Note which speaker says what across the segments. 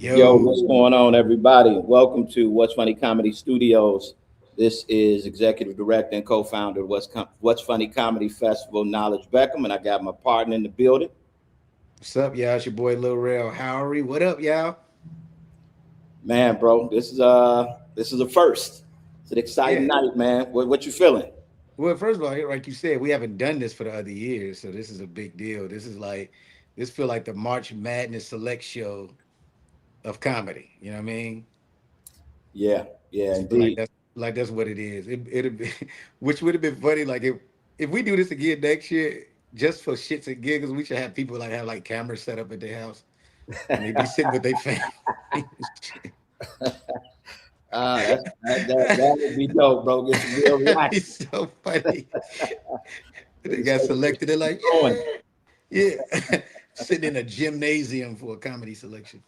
Speaker 1: Yo, what's
Speaker 2: Yo,
Speaker 1: going on, everybody? Welcome to What's Funny Comedy Studios. This is Executive Director and Co-founder of What's Funny Comedy Festival, Knowledge Beckham, and I got my partner in the building.
Speaker 2: what's up, y'all? It's your boy Lil Rel Howery. What up, y'all?
Speaker 1: Man, bro, this is a first. It's an exciting
Speaker 2: Yeah.
Speaker 1: night, man. What you feeling?
Speaker 2: Well, first of all, like you said, we haven't done this for the other years, so this is a big deal. This feel like the March Madness select show of comedy. You know what I mean?
Speaker 1: Yeah, yeah,
Speaker 2: Just feel like
Speaker 1: indeed.
Speaker 2: that's what it is. It'd be, which would have been funny. Like if we do this again next year, just for shits and giggles, we should have people like have like cameras set up at their house and they be sitting with their family. And shit.
Speaker 1: That would be dope, bro. Get some real
Speaker 2: That'd be
Speaker 1: reaction.
Speaker 2: so funny. They got
Speaker 1: Get
Speaker 2: selected. They're
Speaker 1: some
Speaker 2: like,
Speaker 1: going.
Speaker 2: yeah, yeah. Sitting in a gymnasium for a comedy selection.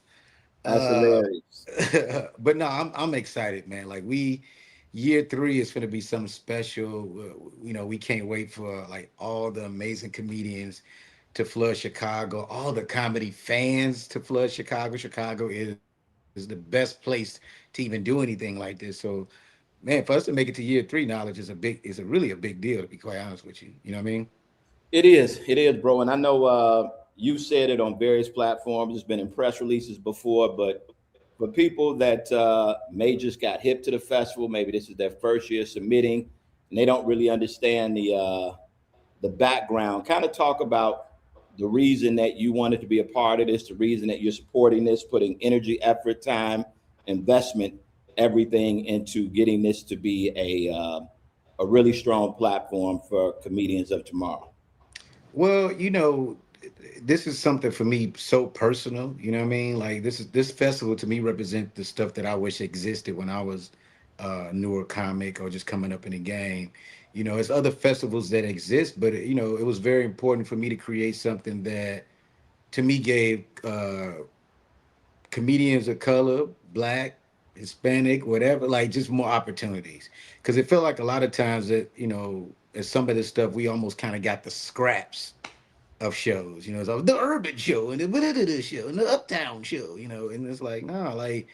Speaker 1: That's
Speaker 2: Uh,
Speaker 1: hilarious.
Speaker 2: but no, I'm excited, man. Like year three is going to be something special. We can't wait for like all the amazing comedians to flood Chicago, all the comedy fans to flood Chicago. Chicago is the best place to even do anything like this. So, man, for us to make it to year three, knowledge is a really a big deal. To be quite honest with you, you know what I mean?
Speaker 1: It is, bro. And I know you said it on various platforms. It's been in press releases before, but for people that may just got hip to the festival, maybe this is their first year submitting, and they don't really understand the background. Kind of talk about the reason that you wanted to be a part of this, the reason that you're supporting this, putting energy, effort, time, investment, everything into getting this to be a really strong platform for comedians of tomorrow.
Speaker 2: Well, this is something for me so personal. You know what I mean? Like this festival to me represent the stuff that I wish existed when I was a newer comic or just coming up in the game. It's other festivals that exist, but it was very important for me to create something that to me gave comedians of color, black, Hispanic, whatever, like just more opportunities. Because it felt like a lot of times that as some of this stuff, we almost kind of got the scraps of shows. It's like the urban show and the show and the uptown show. And it's like, no, like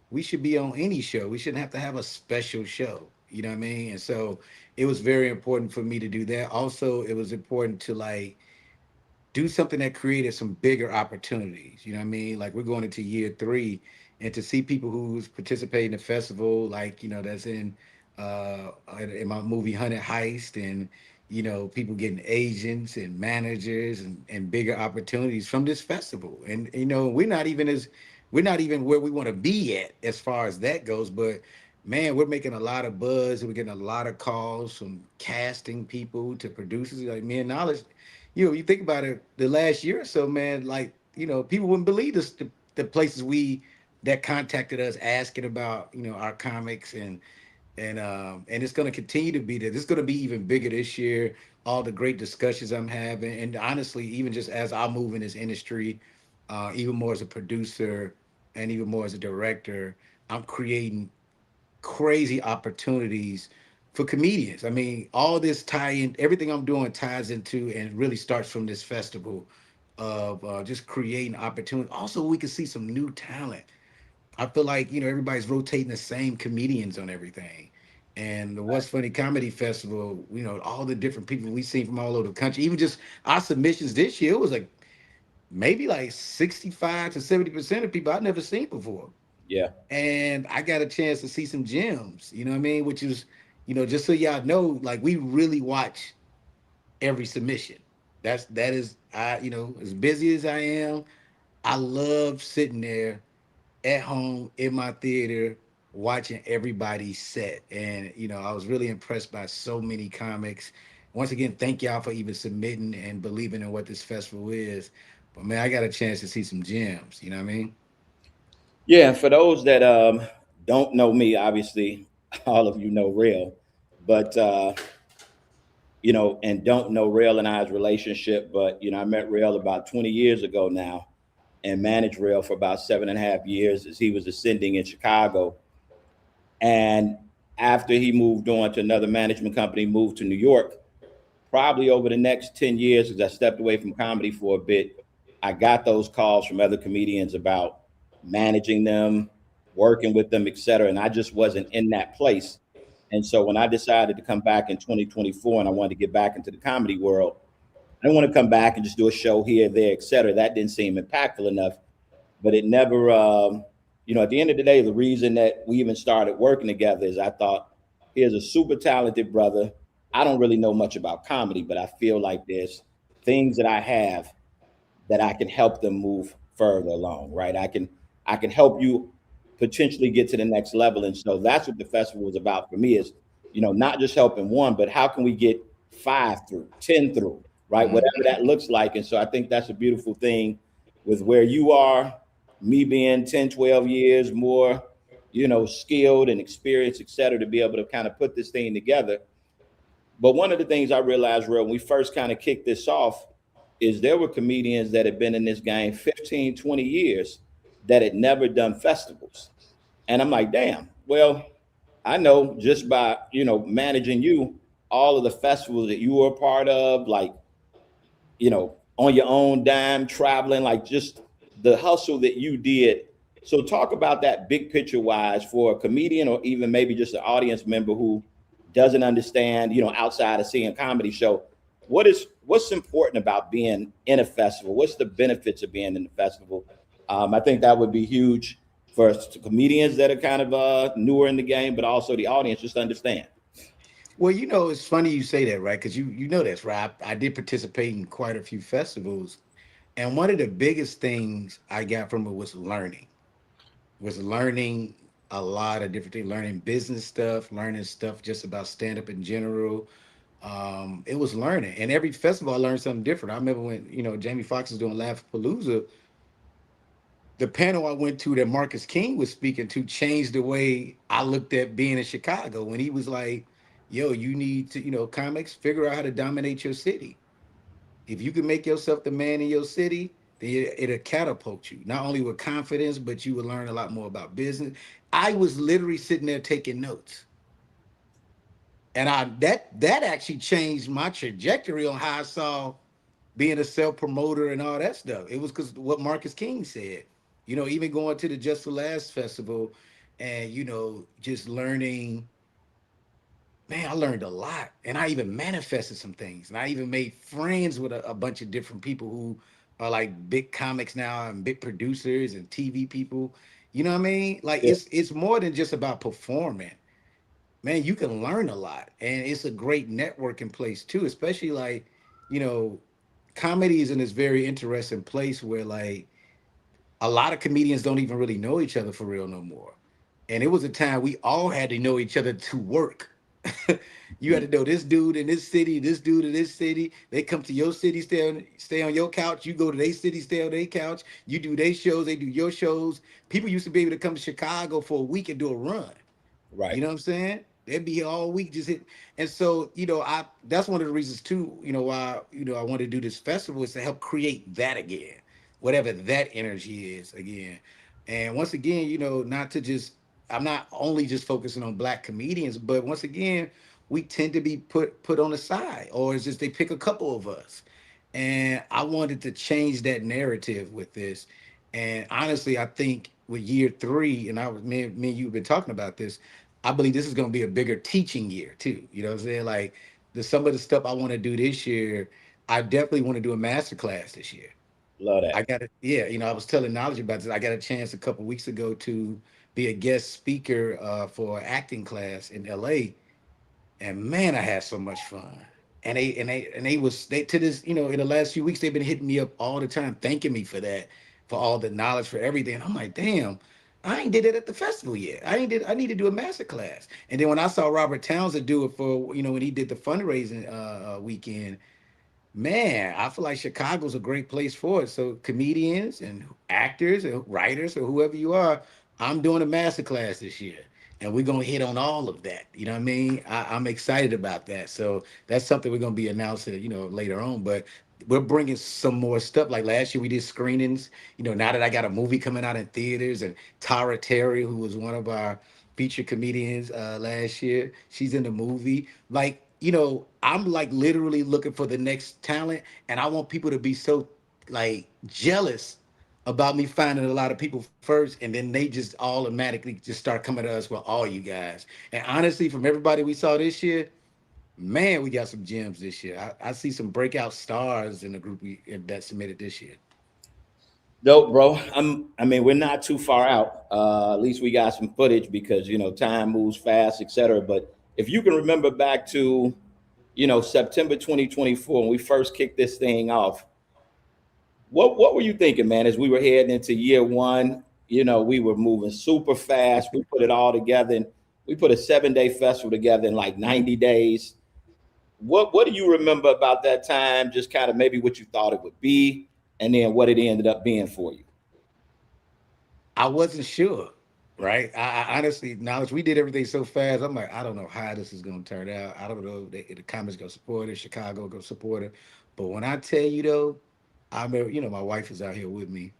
Speaker 2: we should be on any show. We shouldn't have to have a special show. You know what I mean? And so it was very important for me to do that. Also, it was important to like do something that created some bigger opportunities. You know what I mean? Like we're going into year three, and to see people who's participating in the festival, like that's in my movie Hunted Heist, and people getting agents and managers and bigger opportunities from this festival. And we're not even where we want to be at as far as that goes, but man, we're making a lot of buzz and we're getting a lot of calls from casting people to producers like me and Knowledge. You think about it, the last year or so, man, like, people wouldn't believe this, the places that contacted us asking about, our comics and it's going to continue to be there. This is going to be even bigger this year. All the great discussions I'm having, and honestly, even just as I move in this industry, even more as a producer and even more as a director, I'm creating crazy opportunities for comedians. I mean, all this tie in, everything I'm doing ties into and really starts from this festival of just creating opportunity. Also, we can see some new talent. I feel like, everybody's rotating the same comedians on everything. And the What's Funny Comedy Festival, all the different people we seen from all over the country, even just our submissions this year, it was like maybe like 65 to 70% of people I'd never seen before,
Speaker 1: Yeah.
Speaker 2: and I got a chance to see some gems. You know what I mean? Which is, just so y'all know, like we really watch every submission. That is as busy as I am, I love sitting there at home in my theater watching everybody's set. And I was really impressed by so many comics. Once again, thank y'all for even submitting and believing in what this festival is. But man, I got a chance to see some gems. You know what I mean?
Speaker 1: Yeah, for those that don't know me, obviously all of you know Real, but and don't know Real and I's relationship. But I met Real about 20 years ago now, and managed Real for about 7.5 years as he was ascending in Chicago. And after he moved on to another management company, moved to New York, probably over the next 10 years, as I stepped away from comedy for a bit, I got those calls from other comedians about managing them, working with them, et cetera. And I just wasn't in that place. And so when I decided to come back in 2024 and I wanted to get back into the comedy world, I didn't want to come back and just do a show here, there, et cetera. That didn't seem impactful enough. But it never, at the end of the day, the reason that we even started working together is I thought, here's a super talented brother. I don't really know much about comedy, but I feel like there's things that I have that I can help them move further along, right? I can help you potentially get to the next level. And so that's what the festival was about for me is, not just helping one, but how can we get 5 through, 10 through, right? Whatever that looks like. And so I think that's a beautiful thing with where you are, me being 10, 12 years more, skilled and experienced, et cetera, to be able to kind of put this thing together. But one of the things I realized, real, when we first kind of kicked this off, is there were comedians that had been in this game 15, 20 years that had never done festivals. And I'm like, damn, well, I know just by, managing you, all of the festivals that you were a part of, like, on your own dime, traveling, like just the hustle that you did. So talk about that big picture wise for a comedian or even maybe just an audience member who doesn't understand, outside of seeing a comedy show. What's important about being in a festival? What's the benefits of being in the festival? I think that would be huge for comedians that are kind of newer in the game, but also the audience just to understand.
Speaker 2: Well, it's funny you say that, right? Because you know that's right. I did participate in quite a few festivals, and one of the biggest things I got from it was learning a lot of different things, learning business stuff, learning stuff just about stand up in general. It was learning, and every festival I learned something different. I remember when Jamie Foxx was doing Laugh Palooza, the panel I went to that Marcus King was speaking to changed the way I looked at being in Chicago when he was like, yo, you need to, comics, figure out how to dominate your city. If you can make yourself the man in your city, then it'll catapult you, not only with confidence, but you will learn a lot more about business. I was literally sitting there taking notes. And that actually changed my trajectory on how I saw being a self promoter and all that stuff. It was because what Marcus King said. Even going to the Just for Last festival, and just learning. Man, I learned a lot, and I even manifested some things, and I even made friends with a bunch of different people who are like big comics now and big producers and TV people. You know what I mean? Like
Speaker 1: Yeah,
Speaker 2: it's more than just about performing. Man, you can learn a lot, and it's a great networking place too, especially like, you know comedy is in this very interesting place where like a lot of comedians don't even really know each other for real no more. And it was a time we all had to know each other to work. You had to know this dude in this city, this dude in this city. They come to your city, stay on your couch. You go to their city, stay on their couch. You do their shows, they do your shows. People used to be able to come to Chicago for a week and do a run. You
Speaker 1: right.
Speaker 2: know what I'm saying? They'd be here all week just hit. And so, I that's one of the reasons too, why, I want to do this festival is to help create that again, whatever that energy is again. And once again, not to just I'm not only just focusing on black comedians, but once again, we tend to be put on the side, or it's just they pick a couple of us. And I wanted to change that narrative with this. And honestly, I think with year three, and I was me and you've been talking about this, I believe this is going to be a bigger teaching year too. You know what I'm saying? Like some of the stuff I want to do this year, I definitely want to do a master class this year.
Speaker 1: Love
Speaker 2: I
Speaker 1: that.
Speaker 2: got it. Yeah, I was telling Knowledge about this. I got a chance a couple weeks ago to be a guest speaker for an acting class in LA, and man, I had so much fun. And they to this, in the last few weeks they've been hitting me up all the time, thanking me for that, for all the knowledge, for everything. And I'm like, damn, I ain't did it at the festival yet. I need to do a master class. And then when I saw Robert Townsend do it for, when he did the fundraising weekend, man, I feel like Chicago's a great place for it. So comedians and actors and writers or whoever you are, I'm doing a master class this year. And we're gonna hit on all of that. You know what I mean? I'm excited about that. So that's something we're gonna be announcing, later on. But we're bringing some more stuff. Like last year, we did screenings. Now that I got a movie coming out in theaters, and Tara Terry, who was one of our featured comedians last year, she's in the movie. Like, I'm like literally looking for the next talent, and I want people to be so like jealous about me finding a lot of people first, and then they just automatically just start coming to us with all you guys. And honestly, from everybody we saw this year, man, we got some gems this year. I see some breakout stars in the group that submitted this year.
Speaker 1: Dope, bro. I mean, we're not too far out. At least we got some footage because time moves fast, etc. But if you can remember back to September 2024 when we first kicked this thing off, what were you thinking, man? As we were heading into year one, we were moving super fast. We put it all together, and we put a 7-day festival together in like 90 days. What do you remember about that time? Just kind of maybe what you thought it would be, and then what it ended up being for you.
Speaker 2: I wasn't sure, right? I honestly, knowledge, we did everything so fast. I'm like, I don't know how this is going to turn out. I don't know if the comments going to support it, Chicago going to support it. But when I tell you though, I remember, my wife is out here with me.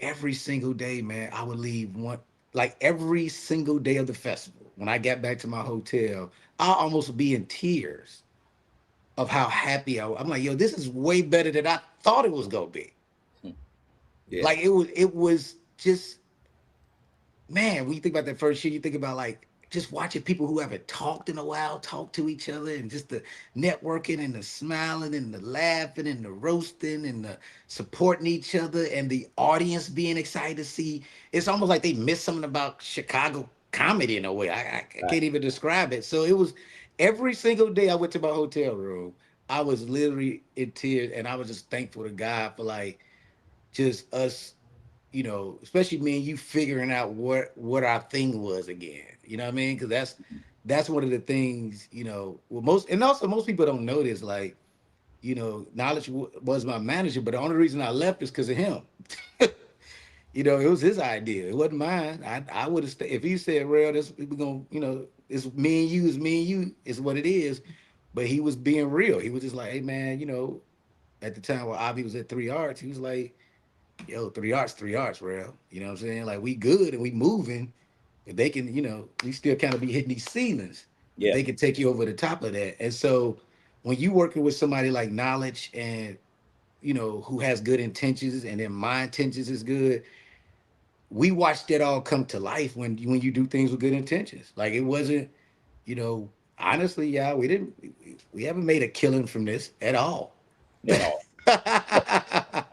Speaker 2: Every single day, man, I would leave like every single day of the festival. When I got back to my hotel, I almost be in tears of how happy I was. I'm like, yo, this is way better than I thought it was going to be.
Speaker 1: Yeah.
Speaker 2: Like it was just, man, when you think about that first year, you think about like just watching people who haven't talked in a while talk to each other, and just the networking and the smiling and the laughing and the roasting and the supporting each other, and the audience being excited to see. It's almost like they missed something about Chicago comedy in a way. I can't even describe it. So it was every single day I went to my hotel room, I was literally in tears, and I was just thankful to God for like just us, especially me and you figuring out what our thing was again. You know what I mean? Because that's one of the things, well, most people don't know this. Like, Knowledge was my manager, but the only reason I left is because of him. It was his idea. It wasn't mine. I would have stayed if he said, "Real, this we're gonna, it's me and you, it's me and you, it's what it is." But he was being real. He was just like, "Hey, man, at the time where Avi was at 3 Arts, he was like, yo, 3 Arts, real. You know what I'm saying? Like we good and we moving, but they can, we still kind of be hitting these ceilings, but
Speaker 1: Yeah.
Speaker 2: they can take you over the top of that." And so when you working with somebody like Knowledge, and who has good intentions, and then my intentions is good, we watched that all come to life when you do things with good intentions. Like it wasn't, honestly, yeah, we haven't made a killing from this at all.
Speaker 1: At all.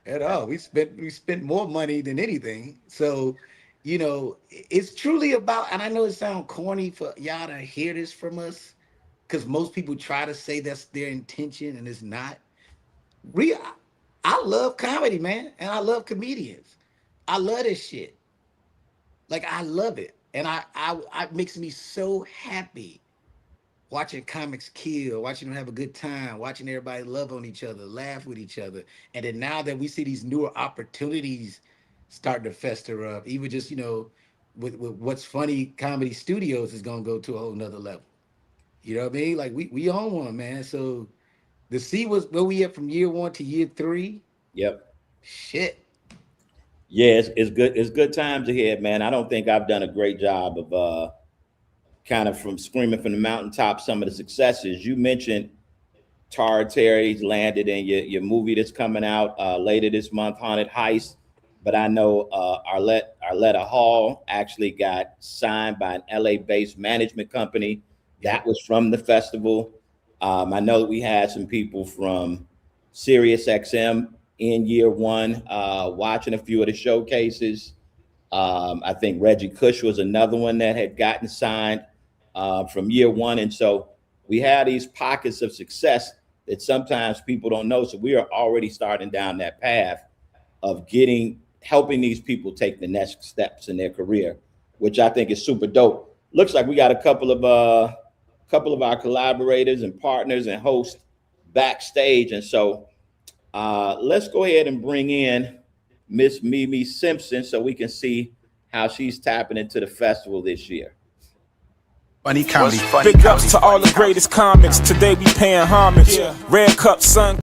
Speaker 2: At all. We spent more money than anything. So, it's truly about, and I know it sounds corny for y'all to hear this from us, because most people try to say that's their intention, and it's not. We I love comedy, man, and I love comedians. I love this shit. Like I love it. And I it makes me so happy watching comics kill, watching them have a good time, watching everybody love on each other, laugh with each other. And then now that we see these newer opportunities starting to fester up, even just, with What's Funny Comedy Studios is gonna go to a whole nother level. You know what I mean? Like we own one, man. So to see where we at from year one to year three,
Speaker 1: Yep.
Speaker 2: shit.
Speaker 1: Yeah, it's good. It's good times ahead, man. I don't think I've done a great job of kind of from screaming from the mountaintop some of the successes you mentioned. Tara Terry's landed in your movie that's coming out later this month, Haunted Heist. But I know Arletta Hall actually got signed by an LA-based management company that
Speaker 2: Yep.
Speaker 1: was from the festival. I know that we had some people from Sirius XM in year one watching a few of the showcases. I think Reggie Cush was another one that had gotten signed from year one. And so we had these pockets of success that sometimes people don't know. So we are already starting down that path of helping these people take the next steps in their career, which I think is super dope. Looks like we got a couple of our collaborators and partners and hosts backstage. And so let's go ahead and bring in Miss Mimi Simpson so we can see how she's tapping into the festival this year.
Speaker 3: Funny comedy. Big ups to all the greatest comics. Today we paying homage. Red Cup Sun.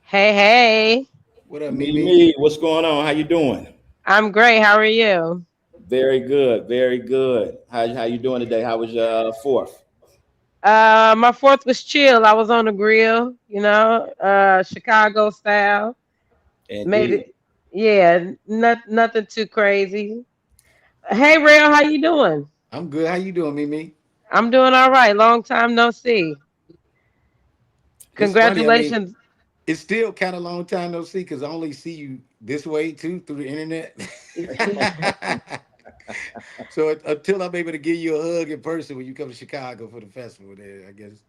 Speaker 4: Hey, hey.
Speaker 2: What up, Mimi?
Speaker 1: Mimi, what's going on? How you doing?
Speaker 4: I'm great. How are you?
Speaker 1: Very good, very good. How you doing today? How was your fourth?
Speaker 4: My fourth was chill. I was on the grill, Chicago style. Made
Speaker 1: Indeed.
Speaker 4: it, yeah, nothing too crazy. Hey, Rail, how you doing?
Speaker 2: I'm good. How you doing, Mimi?
Speaker 4: I'm doing all right. Long time no see.
Speaker 2: It's funny. I mean,
Speaker 4: Congratulations.
Speaker 2: it's still kind of long time no see because I only see you this way too through the internet. So until I'm able to give you a hug in person when you come to Chicago for the festival, there, I guess,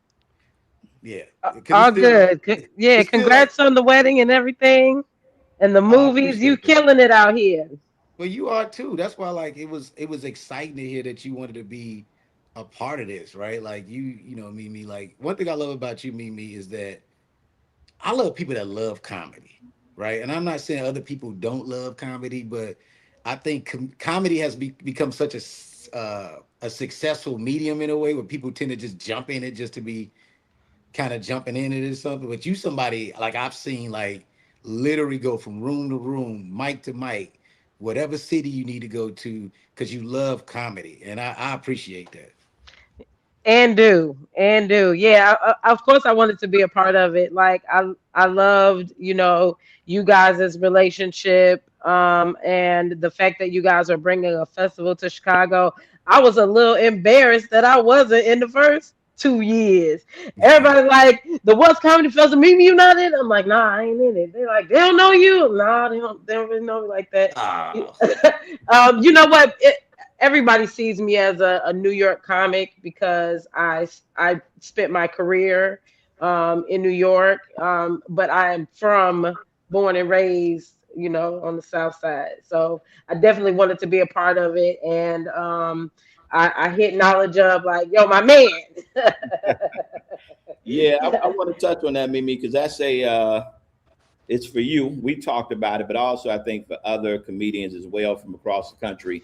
Speaker 2: yeah, because
Speaker 4: All good. Yeah,
Speaker 2: it's still like,
Speaker 4: congrats on the wedding and everything. And the
Speaker 2: oh, I
Speaker 4: movies, you
Speaker 2: appreciate that.
Speaker 4: killing it out here.
Speaker 2: Well, you are too. That's why, like, it was exciting to hear that you wanted to be a part of this, right? Like, you know, Mimi. Like, one thing I love about you, Mimi, is that I love people that love comedy, right? And I'm not saying other people don't love comedy, but I think comedy has become such a successful medium in a way where people tend to just jump in it just to be kind of jumping in it or something. But you somebody like I've seen like literally go from room to room, mic to mic, whatever city you need to go to because you love comedy, and I appreciate that.
Speaker 4: And do, yeah. Of course, I wanted to be a part of it. Like I loved, you guys' relationship, and the fact that you guys are bringing a festival to Chicago. I was a little embarrassed that I wasn't in the first 2 years. Everybody like the West Comedy Festival. Maybe you not in. I'm like, nah, I ain't in it. They're like, they don't know you. Nah, they don't really know me like that.
Speaker 2: Ah,
Speaker 4: You know what? Everybody sees me as a New York comic because I spent my career in New York, but I am born and raised, on the South Side. So I definitely wanted to be a part of it, and I hit knowledge of like, yo, my man.
Speaker 1: Yeah, I want to touch on that, Mimi, because that's it's for you. We talked about it, but also I think for other comedians as well from across the country.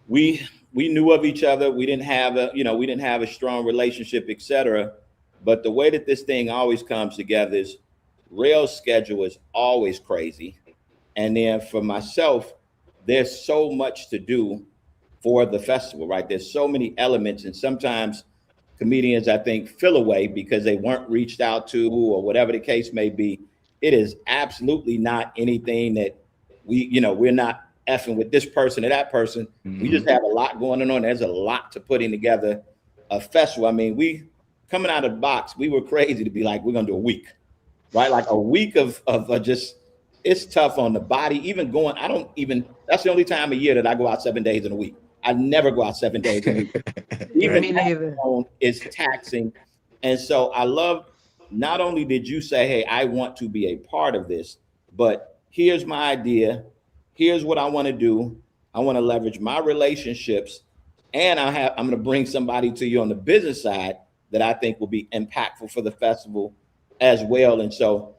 Speaker 1: We knew of each other. We didn't have a strong relationship, etc. But the way that this thing always comes together is Rail's schedule is always crazy. And then for myself, there's so much to do for the festival, right? There's so many elements, and sometimes comedians, I think, feel away because they weren't reached out to or whatever the case may be. It is absolutely not anything that we're not effing with this person or that person. We just
Speaker 2: mhm.
Speaker 1: have a lot going on. There's a lot to putting together a festival. I mean, we coming out of the box, we were crazy to be like, we're gonna do a week, right? Like a week of just it's tough on the body. Even going, I don't even. That's the only time a year that I go out 7 days in a week. I never go out 7 days in a week. Even
Speaker 2: Right.
Speaker 4: Me
Speaker 1: that
Speaker 4: neither.
Speaker 1: alone is taxing. And so I love. Not only did you say, "Hey, I want to be a part of this," but here's my idea. Here's what I want to do. I want to leverage my relationships, and I'm going to bring somebody to you on the business side that I think will be impactful for the festival as well. And so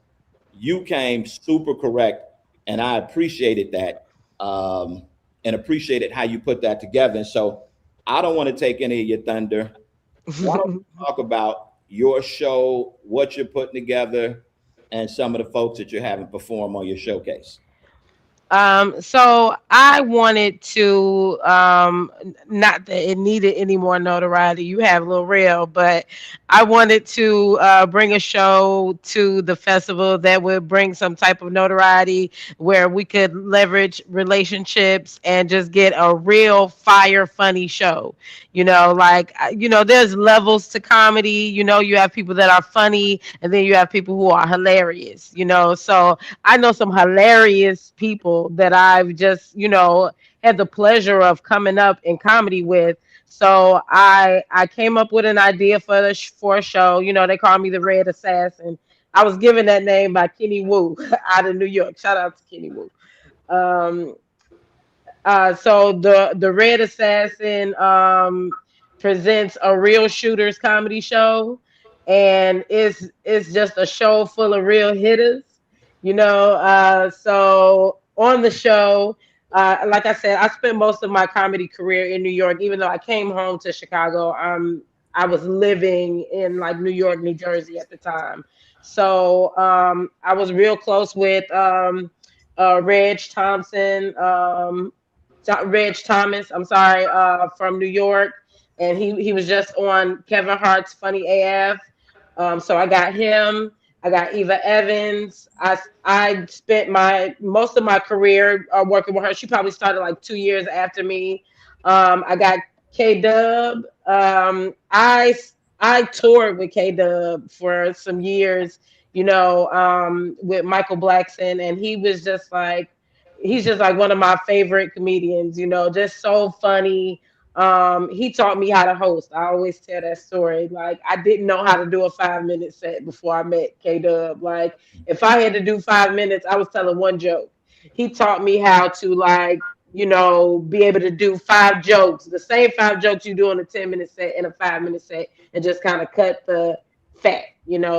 Speaker 1: you came super correct, and I appreciated that, and appreciated how you put that together. And so I don't want to take any of your thunder. Why don't you talk about your show, what you're putting together, and some of the folks that you're having perform on your showcase?
Speaker 4: So I wanted to, not that it needed any more notoriety. You have Lil Real, but I wanted to bring a show to the festival that would bring some type of notoriety where we could leverage relationships and just get a real fire, funny show. There's levels to comedy. You have people that are funny, and then you have people who are hilarious. So I know some hilarious people that I've just, had the pleasure of coming up in comedy with. So I came up with an idea for a show. They call me the Red Assassin. I was given that name by Kenny Wu out of New York. Shout out to Kenny Wu. Um, so the Red Assassin presents a real shooters comedy show, and it's just a show full of real hitters. So on the show, like I said, I spent most of my comedy career in New York. Even though I came home to Chicago, I was living in like New York, New Jersey at the time. So I was real close with Reg Thompson, Reg Thomas, I'm sorry, from New York. and he was just on Kevin Hart's Funny AF. So I got him. I got Eva Evans. I spent my most of my career working with her. She probably started like 2 years after me. I got K Dub. I toured with K Dub for some years, with Michael Blackson, and he's just like one of my favorite comedians. Just so funny. He taught me how to host. I always tell that story. Like I didn't know how to do a 5 minute set before I met K Dub. Like if I had to do 5 minutes, I was telling one joke. He taught me how to be able to do five jokes, the same five jokes you do on a 10 minute set in a 5 minute set, and just kind of cut the fat.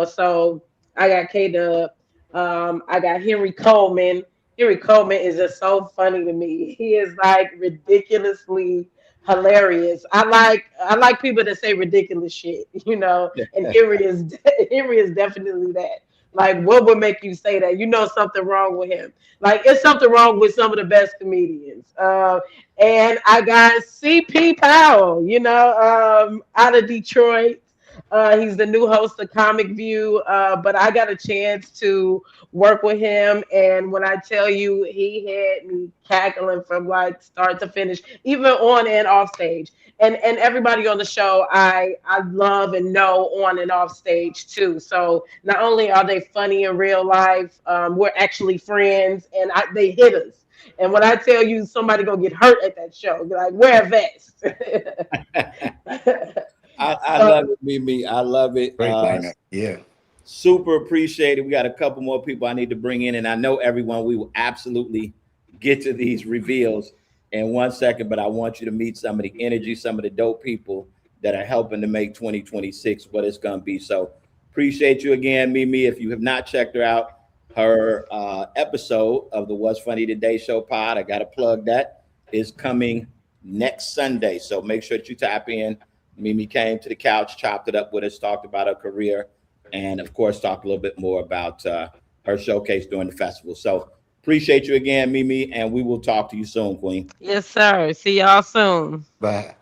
Speaker 4: So I got K Dub. I got Henry Coleman. Henry Coleman is just so funny to me. He is like ridiculously hilarious. I like people that say ridiculous shit, and Henry is definitely that. Like, what would make you say that? Something wrong with him. Like, it's something wrong with some of the best comedians. And I got CP Powell, out of Detroit. He's the new host of Comic View, but I got a chance to work with him, and when I tell you, he had me cackling from like start to finish, even on and off stage. And everybody on the show, I love and know on and off stage too. So not only are they funny in real life, we're actually friends, and they hit us. And when I tell you somebody gonna get hurt at that show, be like, wear a vest.
Speaker 1: I love it, Mimi. I love it.
Speaker 2: Great lineup. Yeah.
Speaker 1: Super appreciate it. We got a couple more people I need to bring in, and I know everyone, we will absolutely get to these reveals in 1 second, but I want you to meet some of the energy, some of the dope people that are helping to make 2026 what it's going to be. So appreciate you again, Mimi. If you have not checked her out, her episode of the What's Funny Today show pod, I got to plug that, is coming next Sunday. So make sure that you tap in. Mimi came to the couch, chopped it up with us, talked about her career, and of course, talked a little bit more about her showcase during the festival. So appreciate you again, Mimi, and we will talk to you soon, Queen.
Speaker 4: Yes, sir. See y'all soon.
Speaker 2: Bye.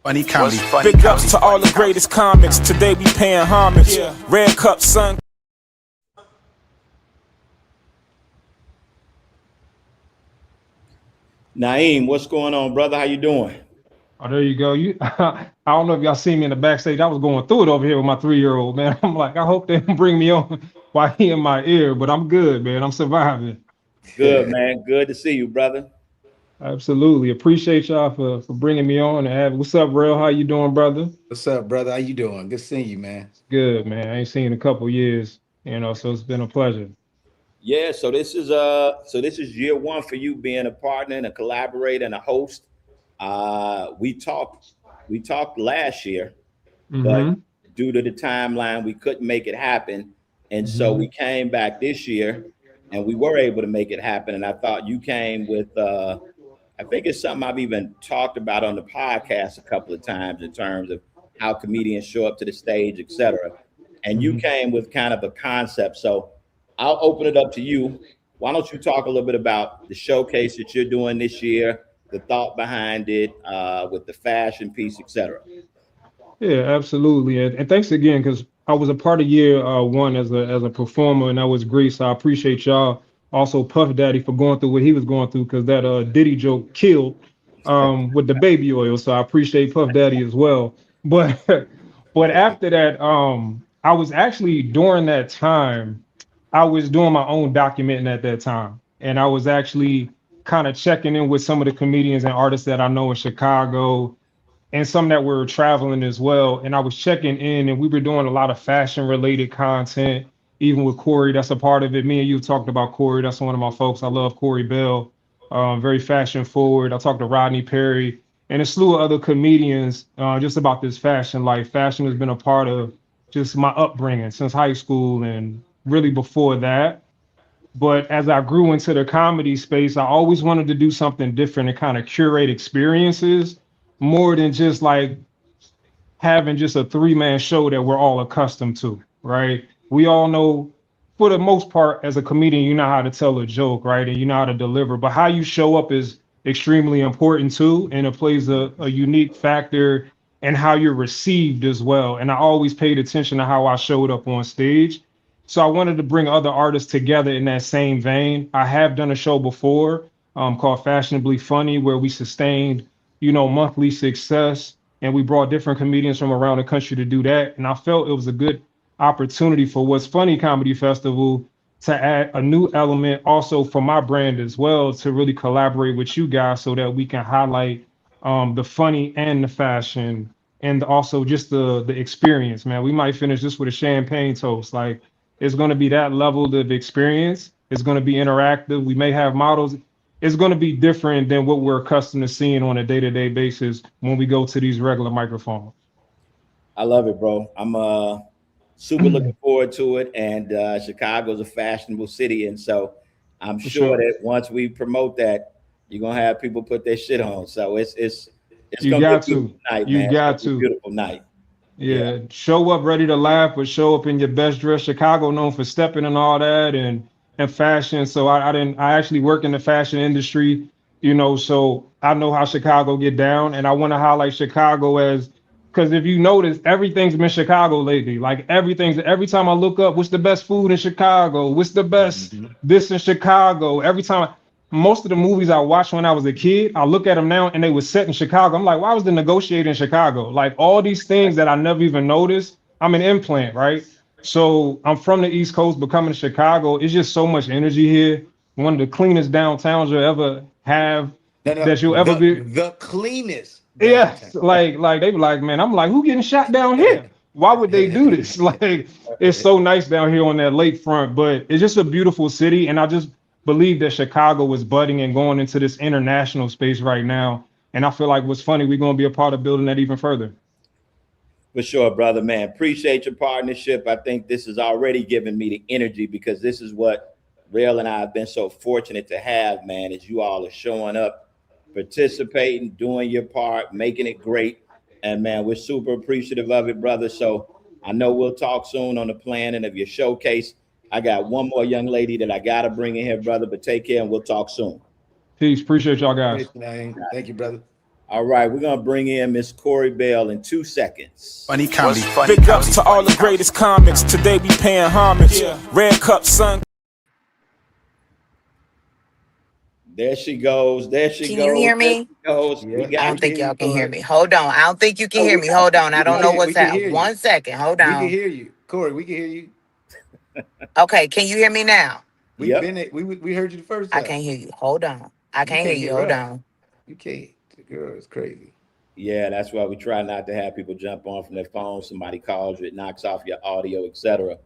Speaker 3: Funny comedy. Big ups to all the greatest comics. Today we paying homage. Red Cup, son.
Speaker 1: Naeem, what's going on, brother? How you doing?
Speaker 5: Oh, there you go. I don't know if y'all see me in the backstage. I was going through it over here with my 3-year-old, man. I'm like, I hope they don't bring me on while he in my ear, but I'm good, man. I'm surviving.
Speaker 1: Good, man. Good to see you, brother.
Speaker 5: Absolutely. Appreciate y'all for bringing me on. And what's up, Real? How you doing, brother?
Speaker 2: What's up, brother? How you doing? Good seeing you, man.
Speaker 5: Good, man. I ain't seen you in a couple years, so it's been a pleasure.
Speaker 1: Yeah, so this is year one for you being a partner and a collaborator and a host. We talked last year, but due to the timeline, we couldn't make it happen. And so we came back this year and we were able to make it happen. And I thought you came with, I think it's something I've even talked about on the podcast a couple of times in terms of how comedians show up to the stage, et cetera. And you came with kind of a concept. So I'll open it up to you. Why don't you talk a little bit about the showcase that you're doing this year, the thought behind it, with the fashion piece, et cetera.
Speaker 5: Yeah, absolutely. And thanks again, because I was a part of year one as a performer, and that was great. So I appreciate y'all. Also, Puff Daddy for going through what he was going through, because that Diddy joke killed with the baby oil. So I appreciate Puff Daddy as well. But after that, I was actually during that time, I was doing my own documenting at that time, and I was actually kind of checking in with some of the comedians and artists that I know in Chicago, and some that were traveling as well. And I was checking in, and we were doing a lot of fashion related content, even with Corey. That's a part of it. Me and you talked about Corey. That's one of my folks. I love Corey Bell, very fashion forward. I talked to Rodney Perry and a slew of other comedians just about this fashion life. Fashion has been a part of just my upbringing since high school and really before that. But as I grew into the comedy space, I always wanted to do something different and kind of curate experiences more than just like having just a 3-man show that we're all accustomed to, right? We all know, for the most part, as a comedian, you know how to tell a joke, right? And you know how to deliver, but how you show up is extremely important too, and it plays a unique factor in how you're received as well. And I always paid attention to how I showed up on stage. So I wanted to bring other artists together in that same vein. I have done a show before called Fashionably Funny, where we sustained, monthly success, and we brought different comedians from around the country to do that. And I felt it was a good opportunity for What's Funny Comedy Festival to add a new element also for my brand as well, to really collaborate with you guys so that we can highlight the funny and the fashion and also just the experience, man. We might finish this with a champagne toast. Like, it's going to be that level of experience. It's going to be interactive. We may have models. It's going to be different than what we're accustomed to seeing on a day-to-day basis when we go to these regular microphones.
Speaker 1: I love it, bro. I'm super looking forward to it. And Chicago's a fashionable city, and so I'm sure that once we promote that, you're gonna have people put their shit on. So it's
Speaker 5: You
Speaker 1: gonna be a
Speaker 5: got
Speaker 1: beautiful
Speaker 5: to.
Speaker 1: night,
Speaker 5: You
Speaker 1: man.
Speaker 5: got
Speaker 1: It's gonna be a
Speaker 5: to.
Speaker 1: beautiful night.
Speaker 5: Yeah, show up ready to laugh, but show up in your best dress. Chicago known for stepping and all that, and fashion. So I actually work in the fashion industry, so I know how Chicago get down, and I want to highlight Chicago as, because if you notice, everything's been Chicago lately. Like, every time I look up, what's the best food in Chicago? What's the best this in Chicago? Most of the movies I watched when I was a kid, I look at them now and they were set in Chicago. I'm like, why was the negotiator in Chicago? Like, all these things that I never even noticed. I'm an implant, right? So I'm from the East Coast, but coming to Chicago, it's just so much energy here. One of the cleanest downtowns you'll ever have,
Speaker 2: No,
Speaker 5: that you'll ever be.
Speaker 2: the cleanest downtown.
Speaker 5: Yes, like they be like, man, I'm like, who getting shot down here? Why would they do this? Like, it's so nice down here on that lakefront, but it's just a beautiful city. And I just believe that Chicago is budding and going into this international space right now. And I feel like what's funny, we're going to be a part of building that even further.
Speaker 1: For sure, brother, man. Appreciate your partnership. I think this is already giving me the energy, because this is what Rail and I have been so fortunate to have, man, is you all are showing up, participating, doing your part, making it great. And man, we're super appreciative of it, brother. So I know we'll talk soon on the planning of your showcase. I got one more young lady that I got to bring in here, brother, but take care and we'll talk soon.
Speaker 5: Peace. Appreciate y'all guys.
Speaker 2: Thank you, brother.
Speaker 1: All right, we're going to bring in Miss Corey Bell in 2 seconds.
Speaker 3: Funny comedy. Big ups to all the greatest comics. Today we paying homage. Red Cup, son.
Speaker 1: There she goes. There she
Speaker 6: Can
Speaker 1: goes.
Speaker 6: you hear me?
Speaker 2: Yeah.
Speaker 6: I don't think y'all can hear me. Hold on. I don't think you can hear me. Hold on. I don't know what's happening. 1 second. Hold
Speaker 2: We can
Speaker 6: on.
Speaker 2: hear you, Corey. We can hear you.
Speaker 6: Okay. Can you hear me now?
Speaker 2: We heard you the first time.
Speaker 6: I can't hear you. Hold on. I can't hear you. Hold on.
Speaker 2: You can't. The girl is crazy.
Speaker 1: Yeah, that's why we try not to have people jump on from their phone. Somebody calls you, it knocks off your audio, etc.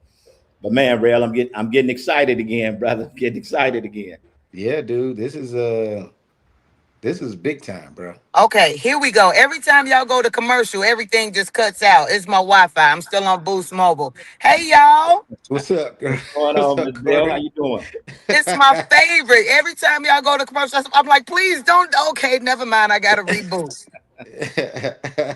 Speaker 1: But man, Rail, I'm getting excited again, brother. I'm getting excited again.
Speaker 2: Yeah, dude. This is big time, bro.
Speaker 6: Okay, here we go. Every time y'all go to commercial, everything just cuts out. It's my Wi-Fi. I'm still on Boost Mobile. Hey, y'all.
Speaker 2: What's up, girl?
Speaker 1: What's going on, Miss Bell? How you doing?
Speaker 6: It's my favorite. Every time y'all go to commercial, I'm like, please don't. Okay, never mind. I got to reboot.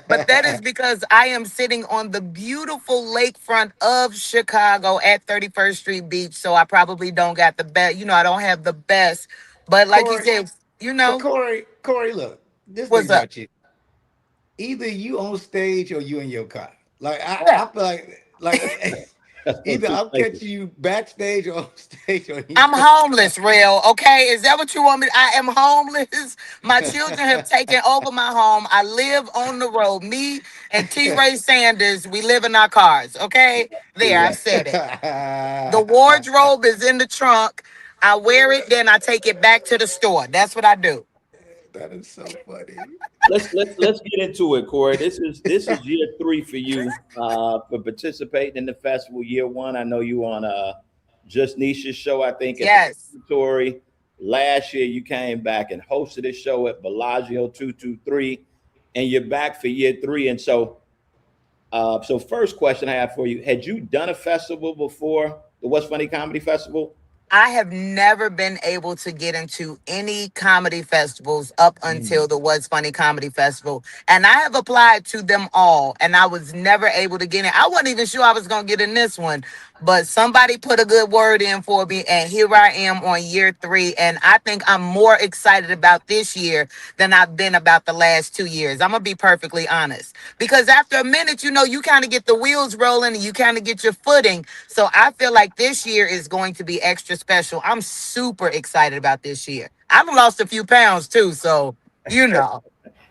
Speaker 6: But that is because I am sitting on the beautiful lakefront of Chicago at 31st Street Beach. So I probably don't got the best, I don't have the best. But like
Speaker 2: Corey,
Speaker 6: you said,
Speaker 2: But Corey, look, this
Speaker 6: What's
Speaker 2: thing
Speaker 6: up?
Speaker 2: about you. Either you on stage or you in your car. Like
Speaker 6: Yeah.
Speaker 2: I feel like either I'm catching you backstage or on stage or
Speaker 6: I'm homeless, real. Okay, is that what you want me? I am homeless. My children have taken over my home. I live on the road. Me and T. Ray Sanders, we live in our cars. Okay, there, I've said it. The wardrobe is in the trunk. I wear it, then I take it back to the store. That's what I do.
Speaker 2: That is so funny.
Speaker 1: Let's get into it, Corey. This is year 3 for you for participating in the festival. Year 1, I know you on Just Nisha's show, I think.
Speaker 6: Yes.
Speaker 1: Story. Last year you came back and hosted a show at Bellagio 223, and you're back for year 3. And so first question I have for you: had you done a festival before, the What's Funny Comedy Festival?
Speaker 6: I have never been able to get into any comedy festivals up until the What's Funny Comedy Festival. And I have applied to them all, and I was never able to get in. I wasn't even sure I was going to get in this one. but somebody put a good word in for me, and here I am on year 3. And I think I'm more excited about this year than I've been about the last 2 years. I'm gonna be perfectly honest, because after a minute, you kind of get the wheels rolling and you kind of get your footing. So I feel like this year is going to be extra special. I'm super excited about this year. I've lost a few pounds too, so you know.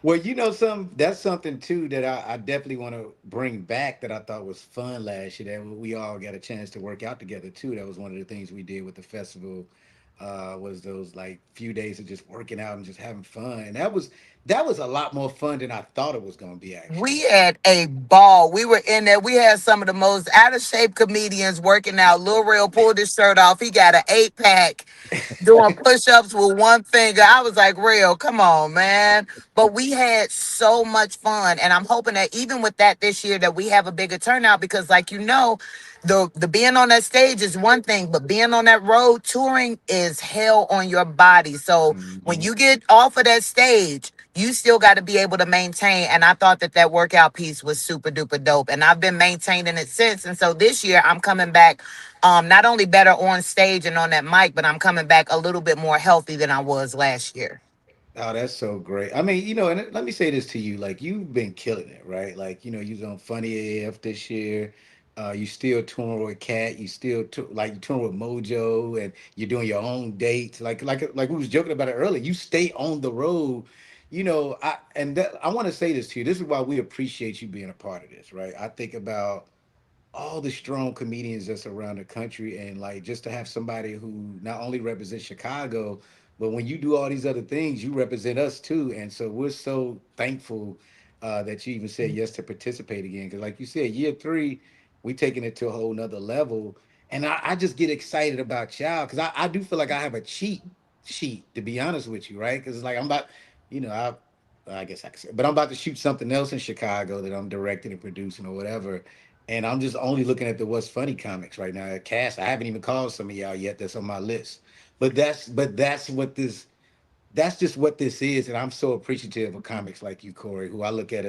Speaker 2: Well, you know, that's something too that I definitely want to bring back that I thought was fun last year. That we all got a chance to work out together too. That was one of the things we did with the festival. Was those like few days of just working out and just having fun, and that was a lot more fun than I thought it was going to be
Speaker 6: We
Speaker 2: actually.
Speaker 6: had a ball. We were in there. We had some of the most out of shape comedians working out. Lil Real pulled his shirt off. He got an 8 pack doing push ups with one finger. I was like, Real, come on, man. But we had so much fun. And I'm hoping that even with that this year, that we have a bigger turnout because, like, the being on that stage is one thing, but being on that road touring is hell on your body. So when
Speaker 2: Hmm.
Speaker 6: you get off of that stage, you still got to be able to maintain. And I thought that workout piece was super duper dope. And I've been maintaining it since. And so this year I'm coming back not only better on stage and on that mic, but I'm coming back a little bit more healthy than I was last year.
Speaker 2: Oh, that's so great. I mean, you know, and let me say this to you, like you've been killing it, right? Like, you know, you was on Funny AF this year. You still touring with Cat. You still like you touring with Mojo, and you're doing your own dates. Like we was joking about it earlier. You stay on the road. You know, I want to say this to you. This is why we appreciate you being a part of this, right? I think about all the strong comedians that's around the country, and like just to have somebody who not only represents Chicago, but when you do all these other things, you represent us too. And so we're so thankful that you even said yes to participate again, because like you said, year 3 we taking it to a whole nother level. And I just get excited about y'all because I do feel like I have a cheat sheet, to be honest with you, right? Because it's like I'm about, you know, I guess I could say, but I'm about to shoot something else in Chicago that I'm directing and producing or whatever, and I'm just only looking at the What's Funny comics right now. Cast, I haven't even called some of y'all yet. That's on my list. But that's what this that's just what this is, and I'm so appreciative of comics like you, Corey, who I look at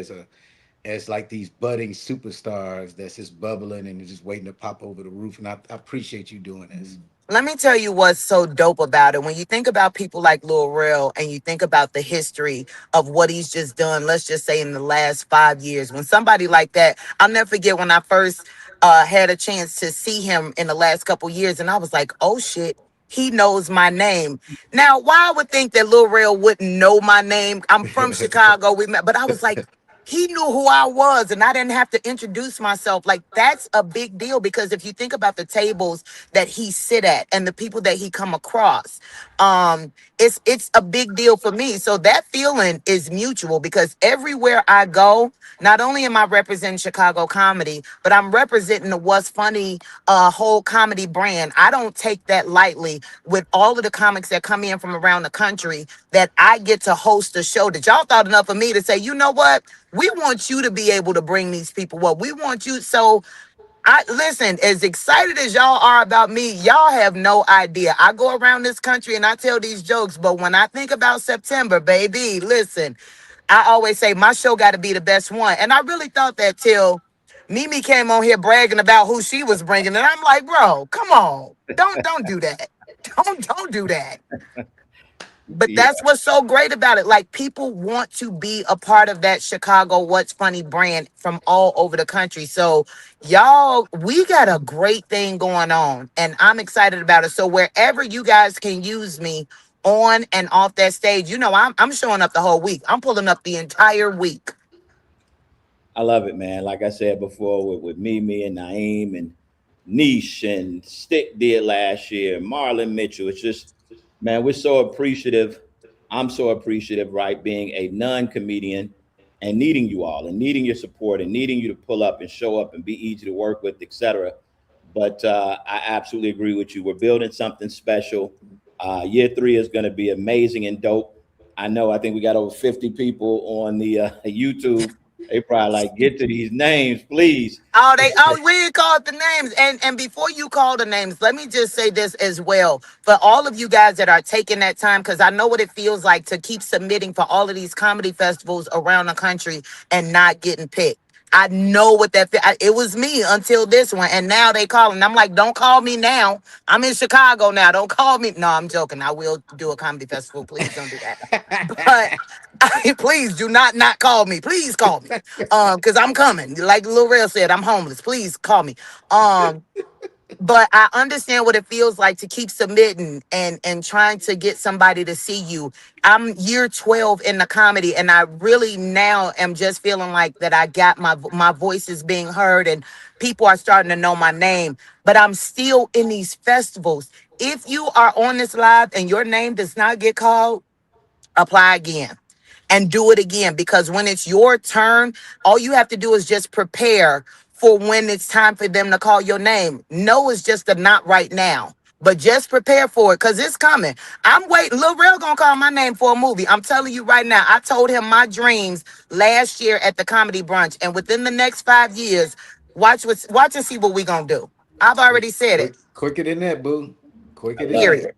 Speaker 2: as like these budding superstars that's just bubbling and just waiting to pop over the roof. And I appreciate you doing this.
Speaker 6: Let me tell you what's so dope about it. When you think about people like Lil Rel and you think about the history of what he's just done, let's just say in the last 5 years, when somebody like that, I'll never forget when I first had a chance to see him in the last couple years, and I was like, oh shit, he knows my name. Now, why I would think that Lil Rel wouldn't know my name? I'm from Chicago, we met, but I was like, he knew who I was and I didn't have to introduce myself. Like that's a big deal because if you think about the tables that he sit at and the people that he come across, it's a big deal for me. So that feeling is mutual because everywhere I go, not only am I representing Chicago comedy, but I'm representing the What's Funny whole comedy brand. I don't take that lightly with all of the comics that come in from around the country that I get to host a show that y'all thought enough of me to say, you know what? We want you to be able to bring these people up. We want you. So I listen, as excited as y'all are about me, y'all have no idea. I go around this country and I tell these jokes, but when I think about September, baby, listen, I always say my show got to be the best one. And I really thought that till Mimi came on here bragging about who she was bringing. And I'm like, bro, come on. Don't do that. Don't do that. But
Speaker 1: Yeah,
Speaker 6: that's what's so great about it. Like people want to be a part of that Chicago What's Funny brand from all over the country. So y'all, we got a great thing going on and I'm excited about it. So wherever you guys can use me on and off that stage, I'm showing up the whole week. I'm pulling up the entire week.
Speaker 1: I love it, man. Like I said before, with Mimi and Naeem and Niche and Stick did last year, Marlon Mitchell. It's just, man, we're so appreciative. I'm so appreciative, right? Being a non-comedian and needing you all and needing your support and needing you to pull up and show up and be easy to work with, etc. But I absolutely agree with you. We're building something special. Year 3 is going to be amazing and dope. I know. I think we got over 50 people on the YouTube. They probably like, get to these names, please.
Speaker 6: We ain't called the names. And before you call the names, let me just say this as well. For all of you guys that are taking that time, because I know what it feels like to keep submitting for all of these comedy festivals around the country and not getting picked. I know what that it was me until this one, and now they calling. I'm like, don't call me now. I'm in Chicago now. Don't call me. No, I'm joking. I will do a comedy festival. Please don't do that. But please do not call me. Please call me. Because I'm coming. Like Lil Rel said, I'm homeless. Please call me. But I understand what it feels like to keep submitting and trying to get somebody to see you. I'm year 12 in the comedy, and I really now am just feeling like that I got my voice is being heard and people are starting to know my name. But I'm still in these festivals. If you are on this live and your name does not get called, apply again and do it again, because when it's your turn, all you have to do is just prepare for when it's time for them to call your name. No, it's just a not right now, but just prepare for it because it's coming. I'm waiting. Lil Rel gonna call my name for a movie. I'm telling you right now. I told him my dreams last year at the comedy brunch, and within the next 5 years, watch and see what we gonna do. I've already said it.
Speaker 2: Quicker than that, boo.
Speaker 1: I
Speaker 2: Quicker than
Speaker 1: love it.
Speaker 6: Period.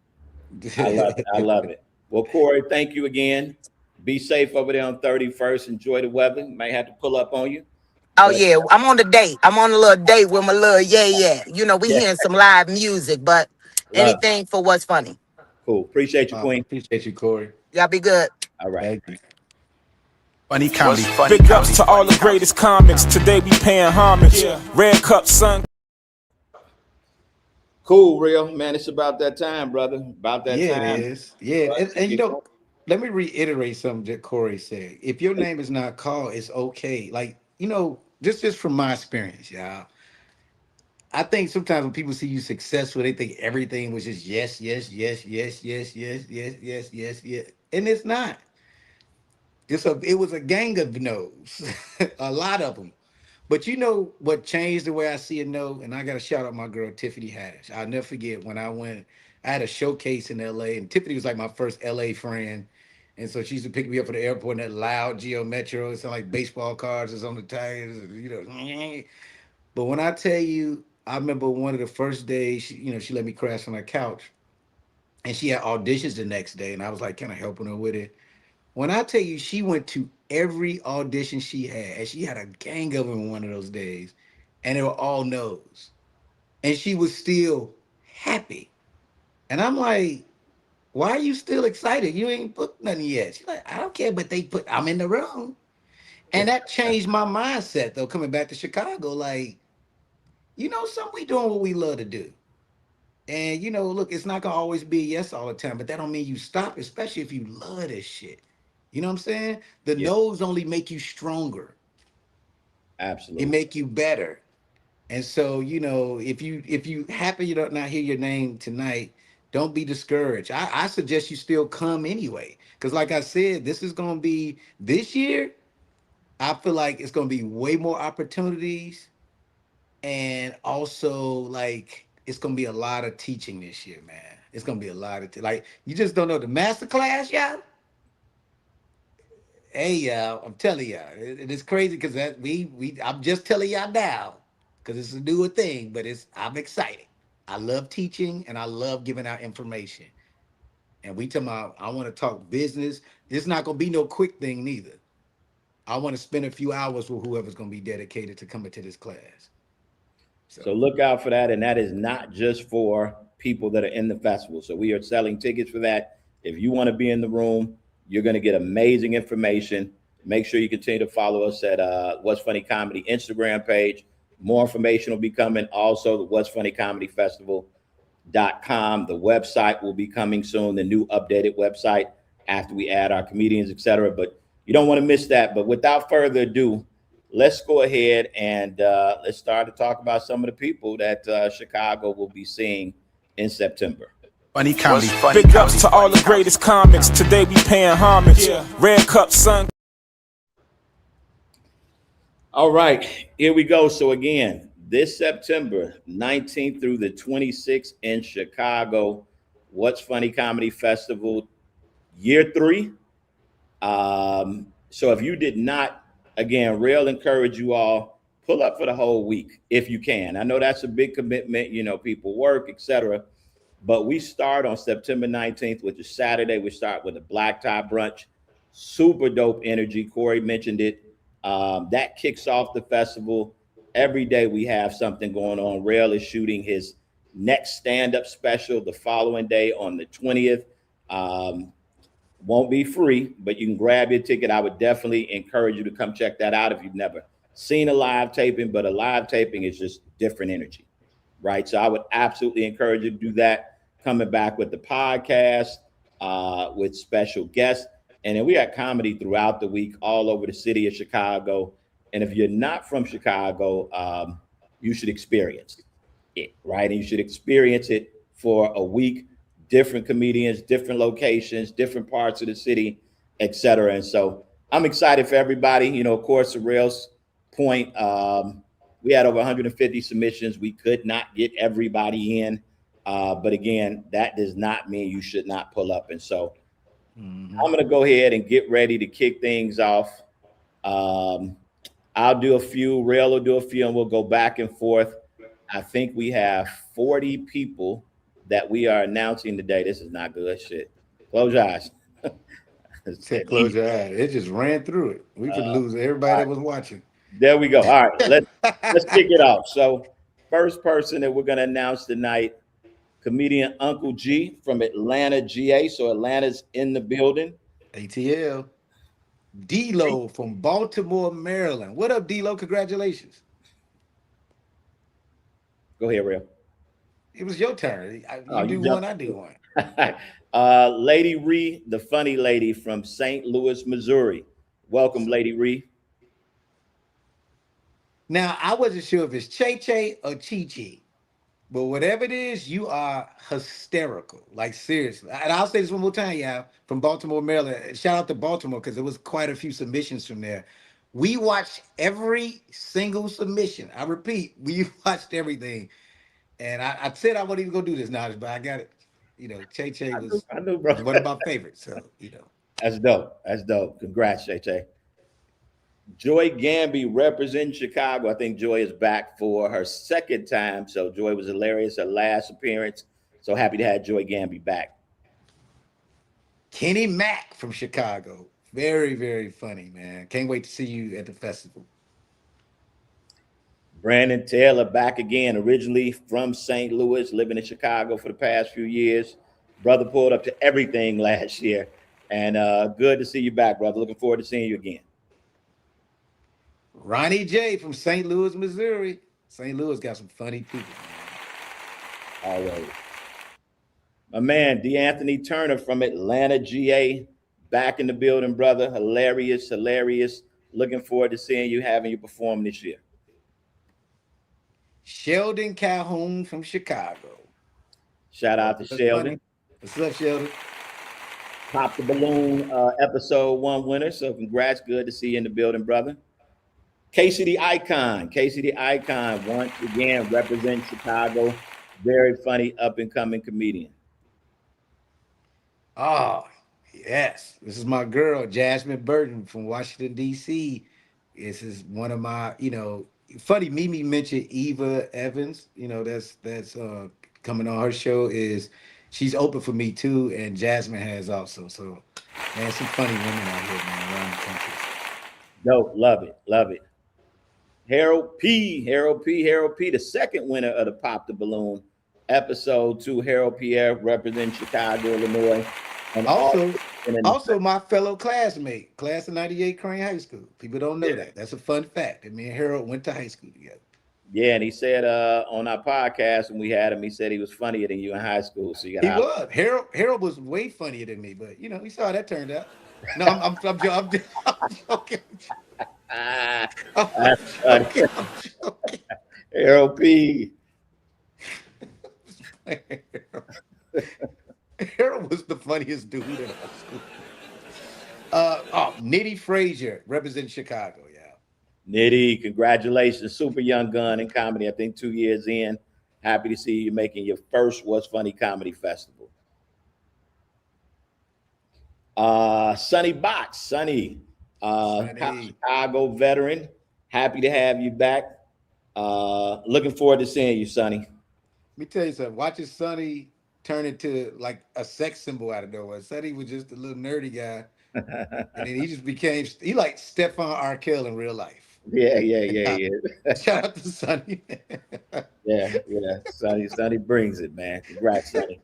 Speaker 1: I love it. I
Speaker 2: that.
Speaker 1: love it. Well, Corey, thank you again. Be safe over there on 31st. Enjoy the weather. Might have to pull up on you.
Speaker 6: Oh
Speaker 1: But
Speaker 6: yeah, I'm on the date. I'm on a little date with my little yeah. You know, we
Speaker 1: yeah,
Speaker 6: hearing some live music, but
Speaker 1: love it.
Speaker 6: anything for what's funny.
Speaker 1: Cool. Appreciate you, Queen.
Speaker 2: Appreciate you, Corey.
Speaker 6: Y'all be good.
Speaker 1: All right.
Speaker 2: Thank you.
Speaker 3: Funny comedy. Big ups to all the greatest comics. Today we paying homage. Red Cup, son.
Speaker 1: Cool, real man. It's about that time, brother. About that
Speaker 2: Yeah, it
Speaker 1: time.
Speaker 2: is. Yeah,
Speaker 1: For us to
Speaker 2: and you
Speaker 1: get
Speaker 2: know,
Speaker 1: going.
Speaker 2: let me reiterate something that Corey said. If your name is not called, it's okay. Like, just from my experience, y'all. I think sometimes when people see you successful, they think everything was just yes, yes, yes, yes, yes, yes, yes, yes, yes, yes. And it's not. It was a gang of no's, a lot of them. But you know what changed the way I see a no? And I got to shout out my girl Tiffany Haddish. I'll never forget when I had a showcase in LA, and Tiffany was like my first LA friend. And so she used to pick me up at the airport in that loud Geo Metro. It sounded like baseball cards is on the tires, But when I tell you, I remember one of the first days, she let me crash on her couch, and she had auditions the next day, and I was like kind of helping her with it. When I tell you, she went to every audition she had, and she had a gang of them one of those days, and they were all no's, and she was still happy. And I'm like, why are you still excited? You ain't booked nothing yet. She's like, I don't care, but I'm in the room. And that changed my mindset though, coming back to Chicago. Like, something we doing what we love to do. And look, it's not gonna always be a yes all the time, but that don't mean you stop, especially if you love this shit. You know what I'm saying? The
Speaker 1: Yeah,
Speaker 2: no's only make you stronger. It
Speaker 1: absolutely.
Speaker 2: make you better. And so, if you happen you don't not hear your name tonight, don't be discouraged. I suggest you still come anyway. Because like I said, this is gonna be this year. I feel like it's gonna be way more opportunities, and also like it's gonna be a lot of teaching this year, man. It's gonna be a lot of like you just don't know the master class, y'all. Hey, y'all, I'm telling y'all, it's crazy because that we I'm just telling y'all now because it's a newer thing, but I'm excited. I love teaching and I love giving out information. And we talking about I want to talk business. It's not gonna be no quick thing neither. I want to spend a few hours with whoever's gonna be dedicated to coming to this class.
Speaker 1: So
Speaker 2: So
Speaker 1: look out for that. And that is not just for people that are in the festival. So we are selling tickets for that. If you want to be in the room, you're going to get amazing information. Make sure you continue to follow us at What's Funny Comedy Instagram page. More information will be coming. Also, the What's Funny Comedy Festival.com. The website will be coming soon, the new updated website after we add our comedians, etc. But you don't want to miss that. But without further ado, let's go ahead and let's start to talk about some of the people that Chicago will be seeing in September.
Speaker 3: Funny comedy. Big ups to all the greatest comics. Today we paying homage. Red Cup, son.
Speaker 1: All right, here we go. So again, this September 19th through the 26th in Chicago, What's Funny Comedy Festival, year 3. So if you did not, again, real encourage you all, pull up for the whole week if you can. I know that's a big commitment, people work, etc. But we start on September 19th, which is Saturday. We start with a black tie brunch. Super dope energy. Corey mentioned it. That kicks off the festival. Every day we have something going on. Rail is shooting his next stand-up special the following day on the 20th. Um, won't be free, but you can grab your ticket. I would definitely encourage you to come check that out if you've never seen a live taping, but a live taping is just different energy, right? So I would absolutely encourage you to do that. Coming back with the podcast, with special guests. And then we got comedy throughout the week all over the city of Chicago. And if you're not from Chicago, you should experience it, right? And you should experience it for a week, different comedians, different locations, different parts of the city, et cetera. And so I'm excited for everybody. You know, of course, the Rails point, we had over 150 submissions. We could not get everybody in. But again, that does not mean you should not pull up. And so I'm going to go ahead and get ready to kick things off. I'll do a few, Rail will do a few, and we'll go back and forth. I think we have 40 people that we are announcing today. This is not good shit. Close your eyes.
Speaker 2: Close your eyes. It just ran through it. We could lose everybody that was watching.
Speaker 1: There we go. All right, let's kick it off. So, first person that we're going to announce tonight, comedian Uncle G from Atlanta, GA. So Atlanta's in the building.
Speaker 2: ATL. D-Lo from Baltimore, Maryland. What up, D-Lo? Congratulations.
Speaker 1: Go ahead, Real.
Speaker 2: It was your turn. You do one, I do one.
Speaker 1: Lady Ree, the funny lady from St. Louis, Missouri. Welcome, Lady Ree.
Speaker 2: Now, I wasn't sure if it's Che or Chi, but whatever it is, you are hysterical. Like, seriously. And I'll say this one more time, y'all, from Baltimore, Maryland. Shout out to Baltimore, because there was quite a few submissions from there. We watched every single submission. I repeat, we watched everything. And I said I wasn't even going to do this now, but I got it. You know, Che was
Speaker 1: I knew, bro.
Speaker 2: One of my favorites. So, you know.
Speaker 1: That's dope. That's dope. Congrats, Che. Joy Gamby representing Chicago. I think Joy is back for her second time. So Joy was hilarious, her last appearance. So happy to have Joy Gamby back.
Speaker 2: Kenny Mack from Chicago. Very, very funny, man. Can't wait to see you at the festival.
Speaker 1: Brandon Taylor back again, originally from St. Louis, living in Chicago for the past few years. Brother pulled up to everything last year. And good to see you back, brother. Looking forward to seeing you again.
Speaker 2: Ronnie J from St. Louis, Missouri. St. Louis got some funny people, man.
Speaker 1: All right. My man, D'Anthony Turner from Atlanta, GA. Back in the building, brother. Hilarious. Looking forward to seeing you, having you perform this year.
Speaker 2: Sheldon Calhoun from Chicago.
Speaker 1: Shout out to Sheldon.
Speaker 2: What's up, Sheldon?
Speaker 1: Pop the Balloon episode 1 winner. So congrats. Good to see you in the building, brother. Casey the Icon. Casey the Icon once again represents Chicago. Very funny up-and-coming comedian.
Speaker 2: Oh, yes. This is my girl, Jasmine Burton from Washington, D.C. This is one of my, you know, funny. Mimi mentioned Eva Evans. You know, that's coming on her show. She's open for me too, and Jasmine has also. So, man, some funny women out here, man, around the country.
Speaker 1: Dope, love it. Harold P, the second winner of the Pop the Balloon episode 2. Harold Pierre representing Chicago, Illinois, and
Speaker 2: also my fellow classmate, class of '98, Crane High School. People don't know that. That's a fun fact. And me and Harold went to high school together.
Speaker 1: Yeah, and he said on our podcast when we had him, he said he was funnier than you in high school. So you got
Speaker 2: he was. Harold was way funnier than me, but you know, we saw how that turned out. No, I'm joking.
Speaker 1: That's funny. Harold P.
Speaker 2: Harold was the funniest dude in high school. Nitty Frazier representing Chicago, yeah.
Speaker 1: Nitty, congratulations. Super young gun in comedy. I think 2 years in. Happy to see you making your first What's Funny Comedy Festival. Sonny Box. Sonny. Chicago veteran. Happy to have you back. Looking forward to seeing you, Sonny.
Speaker 2: Let me tell you something. Watching Sonny turn into like a sex symbol out of nowhere. Sonny was just a little nerdy guy And then he just became he like Stephon Arkell in real life.
Speaker 1: Yeah, yeah, yeah, yeah.
Speaker 2: Shout out to Sonny.
Speaker 1: Yeah, yeah. Sonny brings it, man. Congrats, Sonny.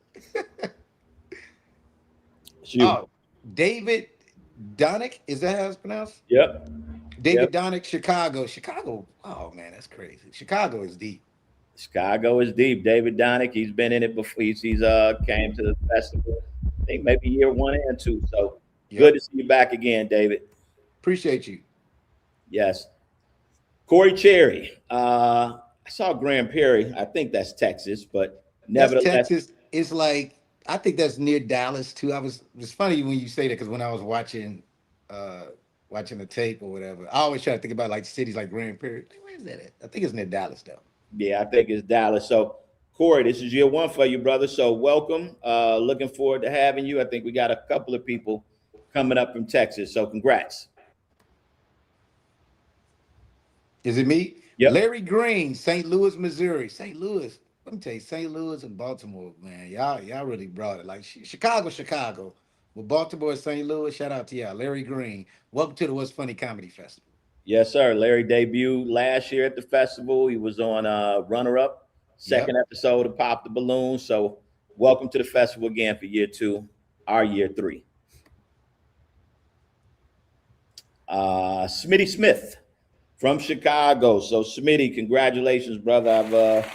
Speaker 1: It's you.
Speaker 2: Oh, David Donick, is that how it's pronounced?
Speaker 1: Yep.
Speaker 2: David
Speaker 1: Yep.
Speaker 2: Donick, Chicago. Chicago. Oh man, that's crazy. Chicago is deep.
Speaker 1: Chicago is deep. David Donick, he's been in it before. He's came to the festival. I think maybe year one and two. So good
Speaker 2: Yep.
Speaker 1: to see you back again, David.
Speaker 2: Appreciate you.
Speaker 1: Yes. Corey Cherry. I saw Grand Prairie. I think that's Texas, but
Speaker 2: That's
Speaker 1: nevertheless,
Speaker 2: Texas. It's like I think that's near Dallas too. It's funny when you say that because when I was uh watching the tape or whatever, I always try to think about like cities like Grand Prairie. Where is that at? I think it's near Dallas though.
Speaker 1: yeah, I think it's Dallas. So Corey, this is year one for you, brother. So welcome. Looking forward to having you. I think we got a couple of people coming up from Texas. So congrats.
Speaker 2: Is it me?
Speaker 1: Yep.
Speaker 2: Larry Green, St. Louis, Missouri. St. Louis. Let me tell you, St. Louis and Baltimore, man. Y'all really brought it. Like Chicago, Chicago. Well, Baltimore, St. Louis, shout out to y'all. Larry Green. Welcome to the What's Funny Comedy Festival.
Speaker 1: Yes, sir. Larry debuted last year at the festival. He was on runner up, second
Speaker 2: Yep.
Speaker 1: episode of Pop the Balloon. So welcome to the festival again for year two, our year three. Smitty Smith from Chicago. So Smitty, congratulations, brother. I've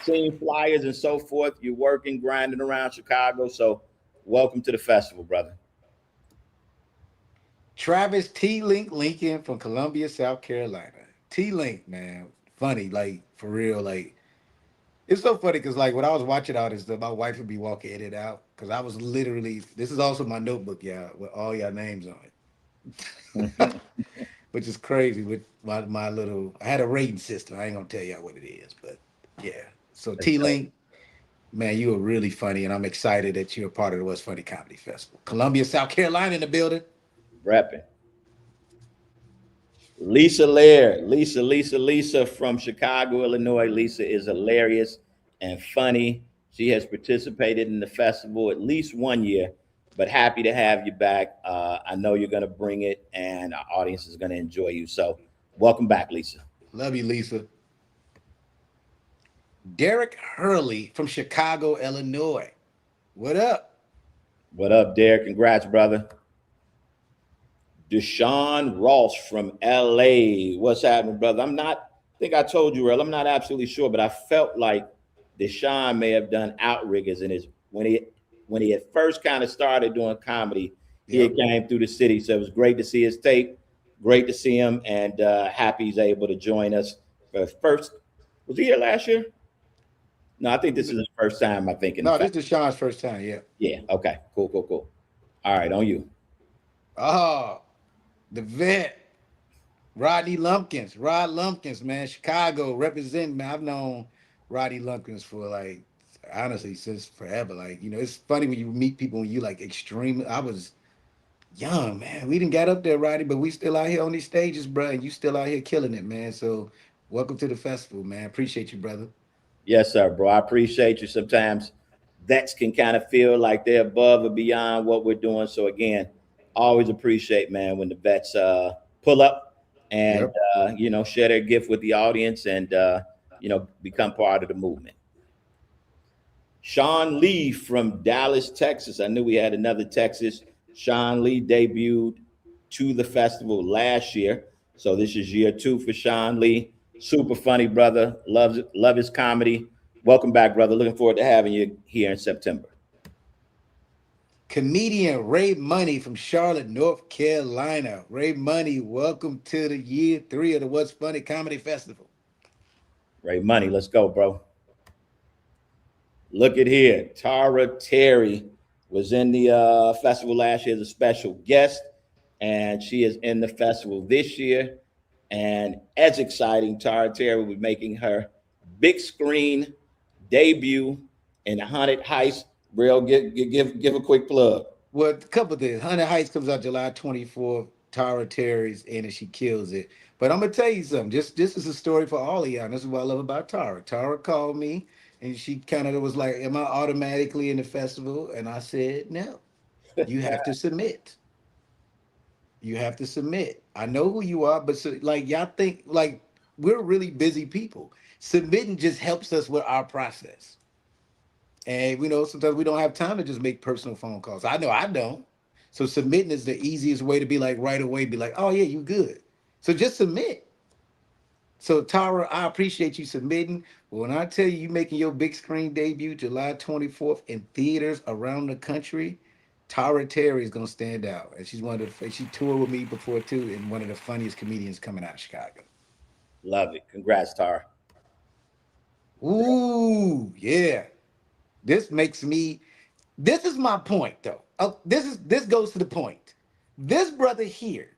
Speaker 1: seen flyers and so forth. You're working, grinding around Chicago. So welcome to the festival, brother.
Speaker 2: Travis T. Link Lincoln from Columbia, South Carolina. T. Link, man. Funny, like for real. Like it's so funny because like when I was watching all this stuff, my wife would be walking in and out because I was literally. This is also my notebook, y'all, with all y'all names on it, which is crazy. With my little, I had a rating system. I ain't gonna tell y'all what it is, but yeah. So T Link, man, you are really funny, and I'm excited that you're a part of the What's Funny Comedy Festival. Columbia, South Carolina, in the building.
Speaker 1: Rapping. Lisa Laird. Lisa from Chicago, Illinois. Lisa is hilarious and funny. She has participated in the festival at least one year, but happy to have you back. I know you're going to bring it, and our audience is going to enjoy you. So, welcome back, Lisa.
Speaker 2: Love you, Lisa. Derek Hurley from Chicago, Illinois. What up?
Speaker 1: What up, Derek? Congrats, brother. Deshaun Ross from LA. What's happening, brother? I think I told you earlier, I'm not absolutely sure, but I felt like Deshaun may have done outriggers in his when he had first kind of started doing comedy. He
Speaker 2: Yep.
Speaker 1: had came through the city, so it was great to see his tape. Great to see him, and happy he's able to join us for his first. Was he here last year? No, I think this is his first time. I think in the
Speaker 2: No, this is Deshaun's first time. Yeah.
Speaker 1: yeah. Okay. Cool. Cool. Cool. All right, on you.
Speaker 2: Oh, the vet, Rodney Lumpkins. Rod Lumpkins, man, Chicago representing. Man, I've known Rodney Lumpkins for like honestly since forever. Like it's funny when you meet people when you like extreme. I was young, man. We didn't get up there, Rodney, but we still out here on these stages, bro. And you still out here killing it, man. So welcome to the festival, man. Appreciate you, brother.
Speaker 1: Yes, sir, bro. I appreciate you. Sometimes vets can kind of feel like they're above or beyond what we're doing. So again, always appreciate, man, when the vets pull up and
Speaker 2: Yep.
Speaker 1: share their gift with the audience and become part of the movement. Sean Lee from Dallas, Texas. I knew we had another Texas. Sean Lee debuted to the festival last year. So this is year two for Sean Lee. Super funny, brother. Love his comedy. Welcome back, brother. Looking forward to having you here in September.
Speaker 2: Comedian Ray Money from Charlotte, North Carolina. Ray Money, welcome to the year 3 of the What's Funny Comedy Festival.
Speaker 1: Ray Money, let's go, bro. Look at here. Tara Terry was in the festival last year as a special guest, and she is in the festival this year. And as exciting, Tara Terry will be making her big screen debut in Haunted Heist. Real, give a quick plug.
Speaker 2: Well, a couple of things. Hunter Heights comes out July 24th. Tara Terry's in it. She kills it. But I'm going to tell you something. This is a story for all of y'all. And this is what I love about Tara. Tara called me, and she kind of was like, am I automatically in the festival? And I said, no. You have to submit. You have to submit. I know who you are, but so, like y'all think like we're really busy people. Submitting just helps us with our process. And we know sometimes we don't have time to just make personal phone calls. I know I don't. So submitting is the easiest way to be like right away, be like, oh yeah, you good. So just submit. So Tara, I appreciate you submitting. But when I tell you you making your big screen debut July 24th in theaters around the country, Tara Terry is gonna stand out. And she's one of the she toured with me before too, and one of the funniest comedians coming out of Chicago.
Speaker 1: Love it. Congrats, Tara.
Speaker 2: Ooh, yeah. This makes me this is my point though. This goes to the point. This brother here,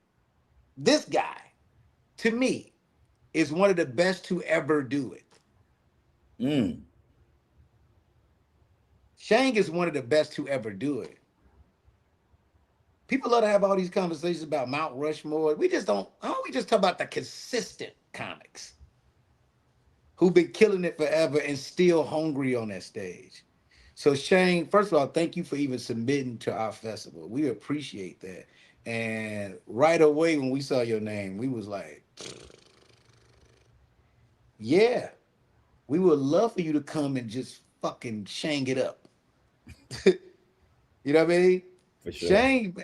Speaker 2: this guy, to me, is one of the best to ever do it.
Speaker 1: Mm.
Speaker 2: Shang is one of the best to ever do it. People love to have all these conversations about Mount Rushmore. We just don't. Why don't we just talk about the consistent comics who've been killing it forever and still hungry on that stage? So Shane, first of all, thank you for even submitting to our festival. We appreciate that. And right away when we saw your name, we was like, yeah, we would love for you to come and just fucking shang it up. You know what I mean?
Speaker 1: For sure.
Speaker 2: Shane,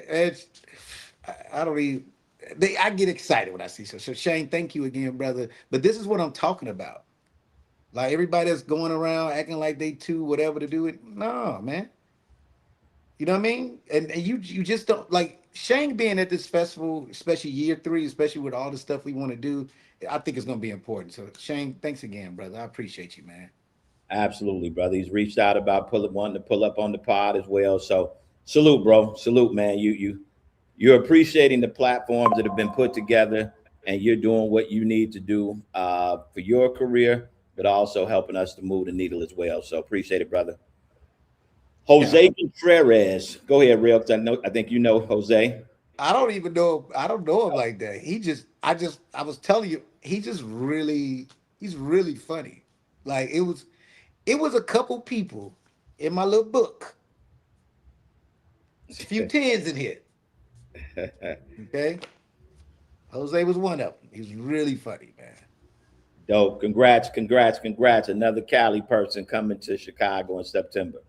Speaker 2: I don't even. I get excited when I see so. Shane, thank you again, brother. But this is what I'm talking about. Like everybody that's going around acting like they too whatever to do it. No, man. You know what I mean? And you just don't like Shane being at this festival, especially year three, especially with all the stuff we want to do. I think it's gonna be important. So Shane, thanks again, brother. I appreciate you, man.
Speaker 1: Absolutely, brother. He's reached out about wanting to pull up on the pod as well. So salute, bro. Salute, man. You're appreciating the platforms that have been put together, and you're doing what you need to do for your career, but also helping us to move the needle as well. So appreciate it, brother.
Speaker 2: Yeah.
Speaker 1: Jose Contreras. Go ahead, real. 'Cause I think you know Jose.
Speaker 2: I don't even know. I don't know him like that. I was telling you, he's really funny. Like it was a couple people in my little book. It's a few tens in here. Okay. Jose was one of them. He was really funny, man.
Speaker 1: Dope. Congrats, congrats, congrats. Another Cali person coming to Chicago in September.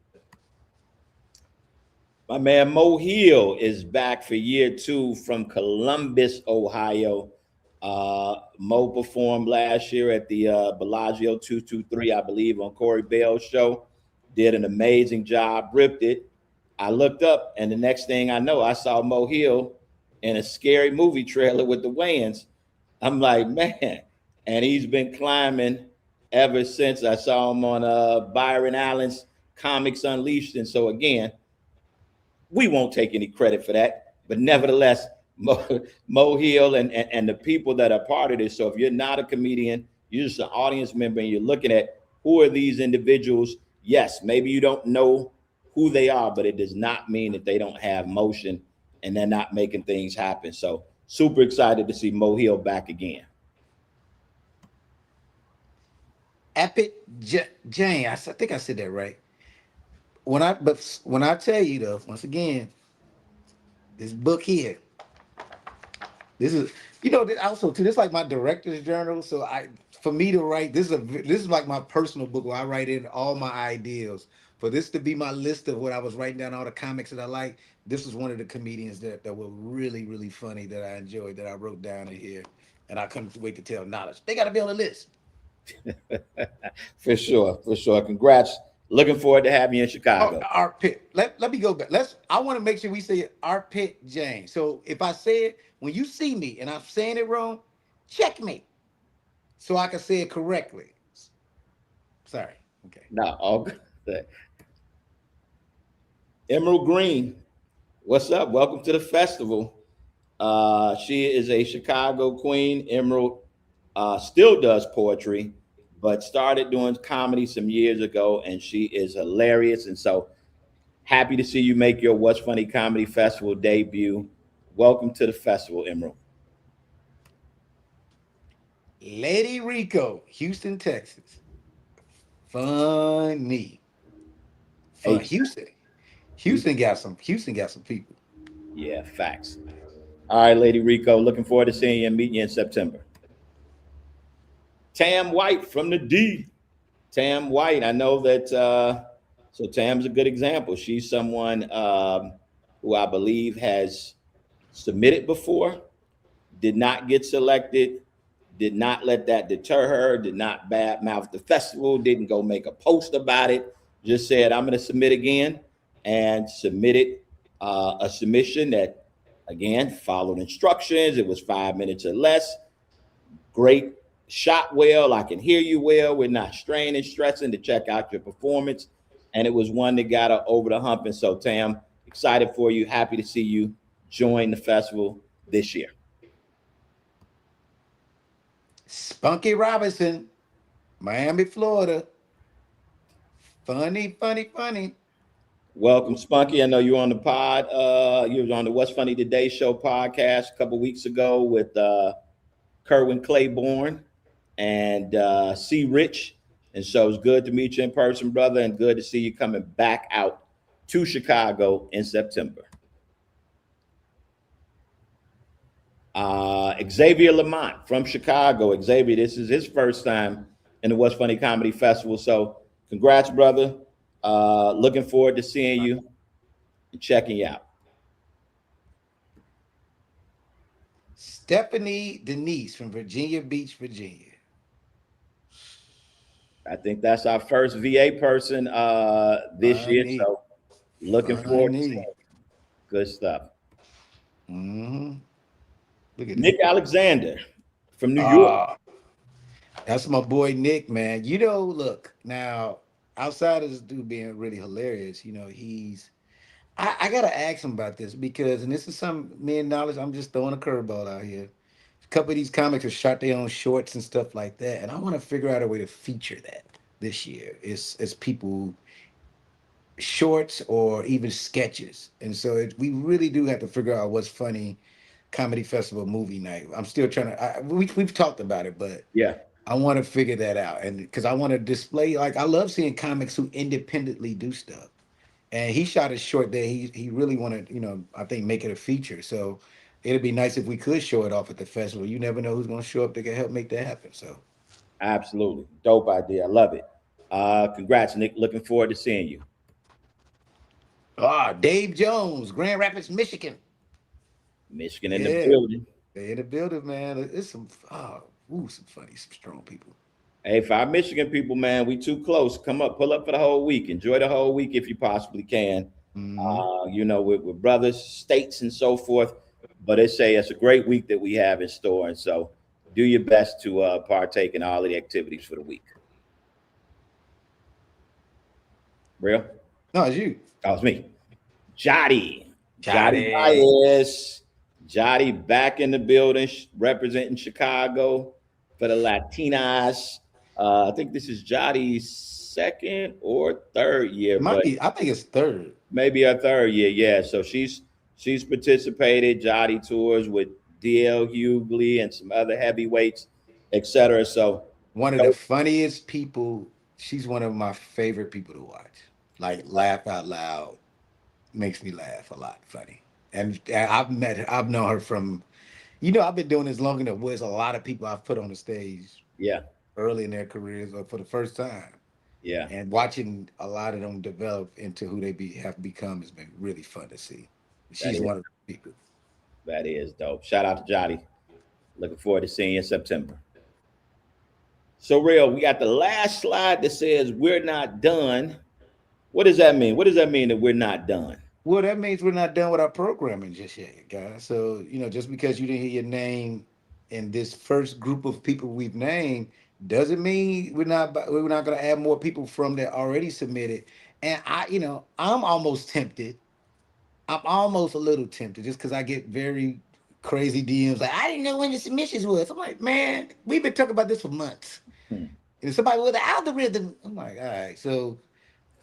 Speaker 1: My man Mo Hill is back for year two from Columbus, Ohio. Mo performed last year at the Bellagio 223, I believe, on Corey Bell's show. Did an amazing job, ripped it. I looked up, and the next thing I know, I saw Mo Hill in a scary movie trailer with the Wayans. I'm like, man. And he's been climbing ever since. I saw him on Byron Allen's Comics Unleashed. And so, again, we won't take any credit for that. But nevertheless, Mo Hill and the people that are part of this. So if you're not a comedian, you're just an audience member and you're looking at who are these individuals, yes, maybe you don't know who they are, but it does not mean that they don't have motion and they're not making things happen. So super excited to see Mo Hill back again.
Speaker 2: Epic Jane. I think I said that right. When I tell you though, once again, this book here, this is also too. This is like my director's journal. So for me to write this is like my personal book where I write in all my ideas. For this to be my list of what I was writing down all the comics that I like. This is one of the comedians that were really really funny that I enjoyed that I wrote down in here, and I couldn't wait to tell Knowledge. They got to be on the list.
Speaker 1: For sure, for sure. Congrats. Looking forward to having you in
Speaker 2: Oh,
Speaker 1: Chicago.
Speaker 2: Art Pit. Let me go back. I want to make sure we say it Art Pit Jane. So if I say it, when you see me and I'm saying it wrong, check me so I can say it correctly. Sorry. Okay.
Speaker 1: No, all good. Emerald Green, what's up? Welcome to the festival. She is a Chicago queen. Emerald still does poetry, but started doing comedy some years ago, and she is hilarious. And so happy to see you make your What's Funny Comedy Festival debut. Welcome to the festival, Emerald.
Speaker 2: Lady Rico, Houston, Texas. Funny. Fun.
Speaker 1: H.
Speaker 2: Houston. Houston got some people.
Speaker 1: Yeah, facts. All right, Lady Rico, looking forward to seeing you and meeting you in September. Tam White from the D. Tam White, I know that. So Tam's a good example. She's someone who I believe has submitted before, did not get selected, did not let that deter her, did not badmouth the festival, didn't go make a post about it, just said, I'm going to submit again, and submitted a submission that, again, followed instructions. It was 5 minutes or less. Great, shot well. I can hear you well. We're not straining, stressing to check out your performance. And it was one that got her over the hump. And so, Tam, excited for you. Happy to see you join the festival this year.
Speaker 2: Spunky Robinson, Miami, Florida. Funny, funny, funny.
Speaker 1: Welcome, Spunky. I know you were on the pod. You were on the What's Funny Today show podcast a couple weeks ago with Kerwin Claiborne and C. Rich. And so it's good to meet you in person, brother, and good to see you coming back out to Chicago in September. Xavier Lamont from Chicago. Xavier, this is his first time in the What's Funny Comedy Festival. So congrats, brother. Looking forward to seeing you and checking you out.
Speaker 2: Stephanie Denise from Virginia Beach, Virginia.
Speaker 1: I think that's our first VA person this year.
Speaker 2: Funny,
Speaker 1: So looking forward to seeing
Speaker 2: funny.
Speaker 1: you. Good stuff.
Speaker 2: Mm-hmm. Look at
Speaker 1: Nick
Speaker 2: that.
Speaker 1: Alexander from New York.
Speaker 2: That's my boy Nick, man. Look, now, outside of this dude being really hilarious, I gotta ask him about this because, and this is some me knowledge, I'm just throwing a curveball out here. A couple of these comics have shot their own shorts and stuff like that, and I want to figure out a way to feature that this year. It's people shorts or even sketches, and so we really do have to figure out what's funny. Comedy festival movie night. I'm still trying to. We've talked about it, but
Speaker 1: Yeah,
Speaker 2: I want to figure that out, and because I want to display, like, I love seeing comics who independently do stuff. And he shot a short there. He really wanted, I think, make it a feature. So it'd be nice if we could show it off at the festival. You never know who's going to show up that can help make that happen. So,
Speaker 1: absolutely. Dope idea. I love it. Congrats, Nick. Looking forward to seeing you.
Speaker 2: Dave Jones, Grand Rapids, Michigan.
Speaker 1: Michigan in the
Speaker 2: Yeah,
Speaker 1: building.
Speaker 2: they in the building, man. It's some funny, some strong people.
Speaker 1: Hey, for our Michigan people, man, we too close. Come up, pull up for the whole week. Enjoy the whole week if you possibly can.
Speaker 2: Hmm.
Speaker 1: With brothers, states, and so forth. But it's a great week that we have in store, and so do your best to partake in all of the activities for the week. Real?
Speaker 2: No, it's you.
Speaker 1: That was me. Jotty. Jotty
Speaker 2: Johnny.
Speaker 1: Baez. Jotty back in the building, representing Chicago for the Latinas. I think this is Jotty's second or third year,
Speaker 2: Might
Speaker 1: but
Speaker 2: be. I think it's third.
Speaker 1: maybe her third year. Yeah. So she's participated Jotty tours with DL Hughley and some other heavyweights, etc. So
Speaker 2: One of the funniest people. She's one of my favorite people to watch. Like, laugh out loud, makes me laugh a lot. Funny. And I've met her. I've known her from. I've been doing this long enough. Where there's a lot of people I've put on the stage
Speaker 1: yeah,
Speaker 2: early in their careers or for the first time,
Speaker 1: yeah,
Speaker 2: and watching a lot of them develop into who have become has been really fun to see.
Speaker 1: that
Speaker 2: She's
Speaker 1: is
Speaker 2: one of the people.
Speaker 1: that is dope. Shout out to Jotty. Looking forward to seeing you in September. So, Real, we got the last slide that says we're not done. What does that mean? What does that mean that we're not done?
Speaker 2: Well, that means we're not done with our programming just yet, guys. So, just because you didn't hear your name in this first group of people we've named doesn't mean we're not going to add more people from that already submitted. And I'm almost tempted. I'm almost a little tempted just because I get very crazy DMs like, I didn't know when the submissions was. I'm like, man, we've been talking about this for months.
Speaker 1: Hmm.
Speaker 2: And somebody with the algorithm, I'm like, all right. So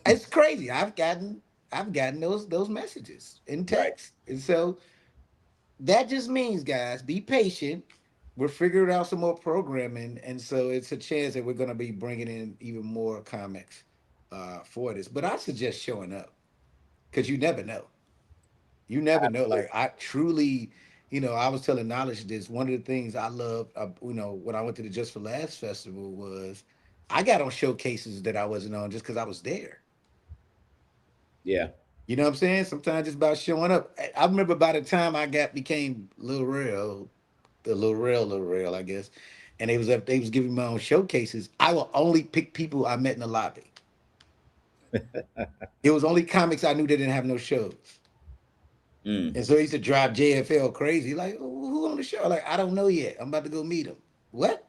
Speaker 2: it's crazy. I've gotten those messages in
Speaker 1: Right.
Speaker 2: text. And so that just means, guys, be patient. We're figuring out some more programming. And so it's a chance that we're going to be bringing in even more comics for this. But I suggest showing up. because you never know. You never know. Like I truly, I was telling Knowledge this. One of the things I loved, when I went to the Just for Laughs festival was I got on showcases that I wasn't on just because I was there.
Speaker 1: Yeah.
Speaker 2: You know what I'm saying? Sometimes it's about showing up. I remember by the time I got became Lil Real, Lil Real, I guess, and they was giving my own showcases. I will only pick people I met in the lobby. It was only comics I knew that didn't have no shows.
Speaker 1: Mm.
Speaker 2: And so he used to drive JFL crazy. Like, who on the show? Like, I don't know yet. I'm about to go meet him. What?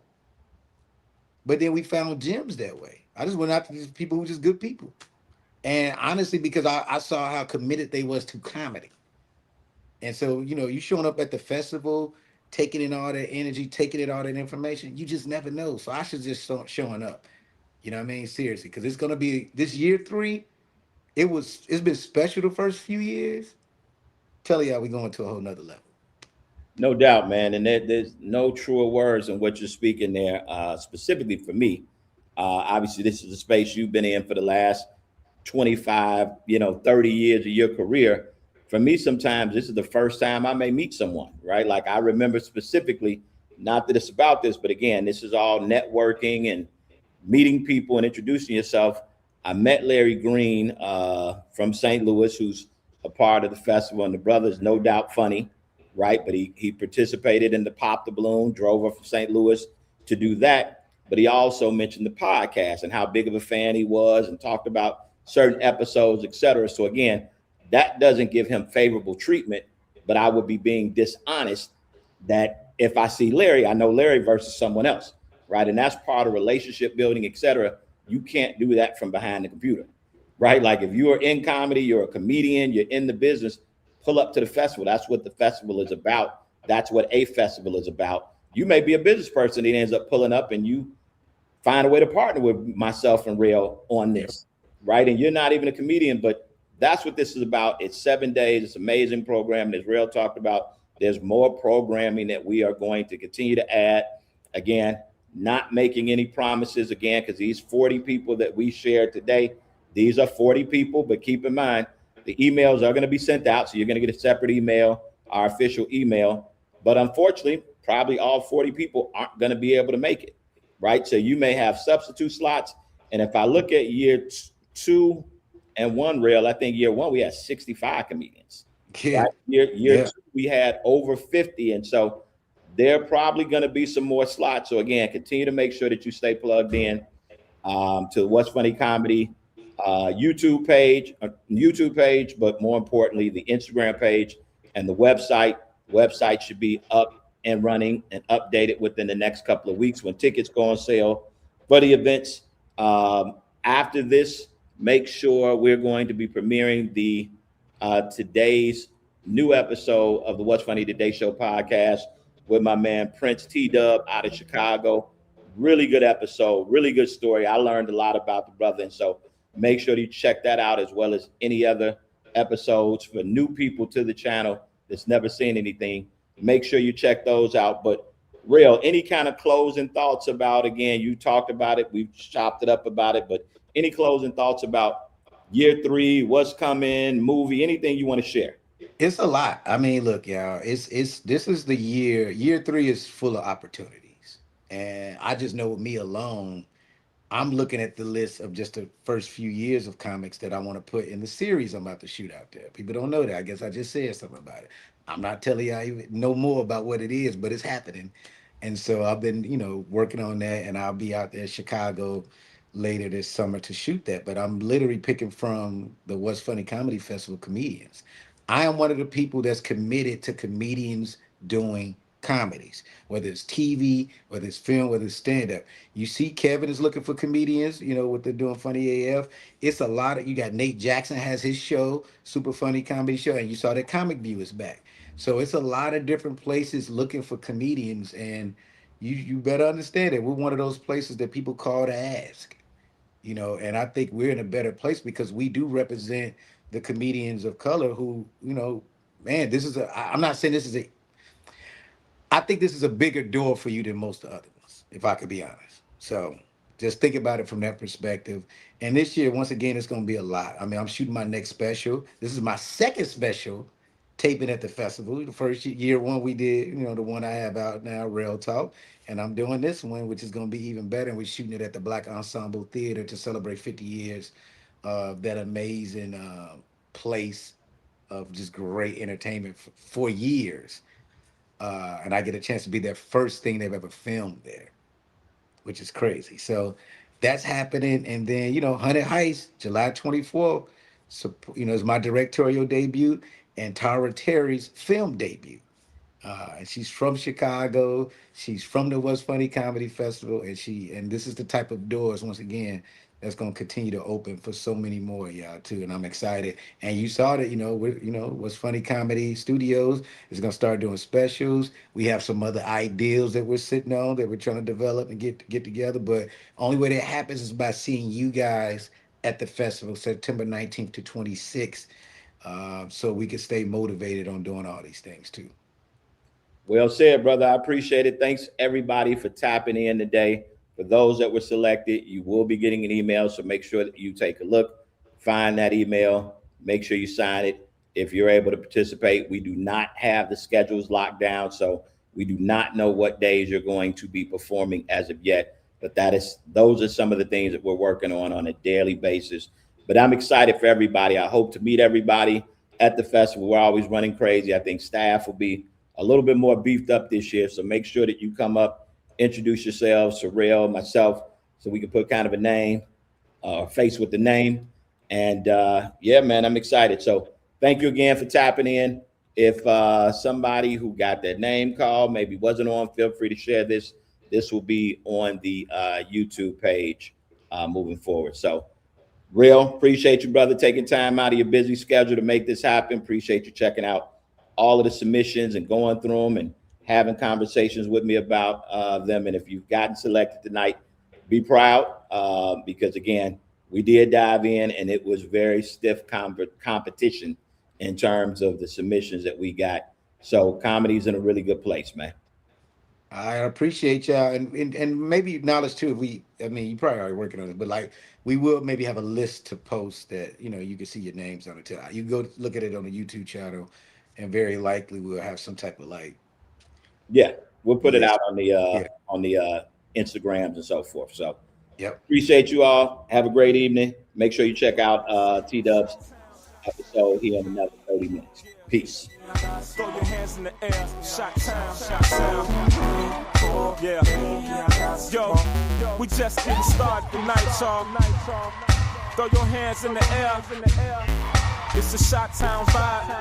Speaker 2: But then we found gems that way. I just went out to these people who were just good people. And honestly, because I saw how committed they was to comedy. And so, you showing up at the festival, taking in all that energy, taking in all that information, you just never know. So I should just start showing up. You know what I mean? Seriously. Because it's gonna be this year 3, it's been special the first few years. Tell y'all we going to a whole nother level.
Speaker 1: No doubt, man. And there's no truer words than what you're speaking there, specifically for me. Obviously, this is a space you've been in for the last 25, 30 years of your career. For me, sometimes this is the first time I may meet someone, right? Like I remember specifically, not that it's about this, but again, this is all networking and meeting people and introducing yourself. I met Larry Green from St. Louis, who's a part of the festival, and the brother's no doubt funny, right? But he participated in the Pop the Balloon, drove up from St. Louis to do that. But he also mentioned the podcast and how big of a fan he was, and talked about certain episodes, et cetera. So again, that doesn't give him favorable treatment, but I would be being dishonest that if I see Larry, I know Larry versus someone else, right? And that's part of relationship building, et cetera. You can't do that from behind the computer, right? Like if you are in comedy, you're a comedian, you're in the business, pull up to the festival. That's what the festival is about. That's what a festival is about. You may be a business person that ends up pulling up and you find a way to partner with myself and Real on this, right? And you're not even a comedian, but that's what this is about. It's 7 days. It's an amazing program. And as Real talked about, there's more programming that we are going to continue to add. Again, not making any promises again, because these 40 people that we shared today, these are 40 people, but keep in mind, the emails are going to be sent out. So you're going to get a separate email, our official email. But unfortunately, probably all 40 people aren't going to be able to make it, right? So you may have substitute slots. And if I look at year 2 and 1 Real, I think year 1, we had 65 comedians.
Speaker 2: Yeah.
Speaker 1: Right? Year
Speaker 2: Yeah.
Speaker 1: 2, we had over 50. And so there are probably going to be some more slots. So again, continue to make sure that you stay plugged in to What's Funny Comedy YouTube page, but more importantly, the Instagram page and the website. Website should be up and running and updated within the next couple of weeks when tickets go on sale for the events. After this, make sure we're going to be premiering the today's new episode of the What's Funny Today Show podcast with my man Prince T Dub out of Chicago. Really good episode, really good story. I learned a lot about the brother, and so make sure you check that out, as well as any other episodes for new people to the channel that's never seen anything. Make sure you check those out. But Real, any kind of closing thoughts about, again, you talked about it, we've chopped it up about it, but any closing thoughts about year 3, what's coming, movie, anything you want to share?
Speaker 2: It's a lot. I mean, look, y'all, it's this is the year. Year 3 is full of opportunities. And I just know with me alone, I'm looking at the list of just the first few years of comics that I want to put in the series I'm about to shoot out there. People don't know that. I guess I just said something about it. I'm not telling y'all even know more about what it is, but it's happening. And so I've been, working on that, and I'll be out there in Chicago later this summer to shoot that. But I'm literally picking from the What's Funny Comedy Festival comedians. I am one of the people that's committed to comedians doing comedies, whether it's TV, whether it's film, whether it's stand-up. You see Kevin is looking for comedians, what they're doing Funny AF. It's a lot of, you got Nate Jackson has his show, Super Funny Comedy Show, and you saw that Comic View is back. So it's a lot of different places looking for comedians, and you better understand that we're one of those places that people call to ask. And I think we're in a better place because we do represent the comedians of color who, man, I'm not saying this is I think this is a bigger door for you than most of the other ones, if I could be honest. So just think about it from that perspective. And this year, once again, it's going to be a lot. I mean, I'm shooting my next special. This is my second special taping at the festival. The first year one we did, the one I have out now, Rail Talk. And I'm doing this one, which is going to be even better. And we're shooting it at the Black Ensemble Theater to celebrate 50 years of that amazing place of just great entertainment for years. And I get a chance to be their first thing they've ever filmed there, which is crazy. So that's happening. And then, 100 Heist, July 24th, so, is my directorial debut and Tara Terry's film debut. And she's from Chicago. She's from the What's Funny Comedy Festival. And this is the type of doors, once again, that's going to continue to open for so many more y'all too. And I'm excited. And you saw that, What's Funny Comedy Studios is going to start doing specials. We have some other ideals that we're sitting on that we're trying to develop and get together. But only way that happens is by seeing you guys at the festival, September 19th to 26th. So we can stay motivated on doing all these things too.
Speaker 1: Well said, brother. I appreciate it. Thanks everybody for tapping in today. For those that were selected, you will be getting an email. So make sure that you take a look, find that email, make sure you sign it. If you're able to participate, we do not have the schedules locked down. So we do not know what days you're going to be performing as of yet. But those are some of the things that we're working on a daily basis. But I'm excited for everybody. I hope to meet everybody at the festival. We're always running crazy. I think staff will be a little bit more beefed up this year. So make sure that you come up, introduce yourselves, Surreal, myself, so we can put kind of a name, face with the name. And yeah, man, I'm excited. So thank you again for tapping in. If somebody who got their name called maybe wasn't on, feel free to share this. This will be on the YouTube page moving forward. So Real, appreciate you, brother, taking time out of your busy schedule to make this happen. Appreciate you checking out all of the submissions and going through them and having conversations with me about them. And if you've gotten selected tonight, be proud because, again, we did dive in and it was very stiff competition in terms of the submissions that we got. So comedy's in a really good place, man.
Speaker 2: I appreciate y'all, and maybe knowledge too. You probably already working on it, but like we will maybe have a list to post that you can see your names on it too. You go look at it on the YouTube channel, and very likely we'll have some type of
Speaker 1: we'll put it out on the Instagrams and so forth. So
Speaker 2: yep.
Speaker 1: Appreciate you all. Have a great evening. Make sure you check out T-Dub's episode here in another 30 minutes. Peace.
Speaker 3: Throw your hands in the air, shot time, shot sound. Yeah. Yo, we just getting started tonight, y'all. Throw your hands in the air. It's a shot town vibe.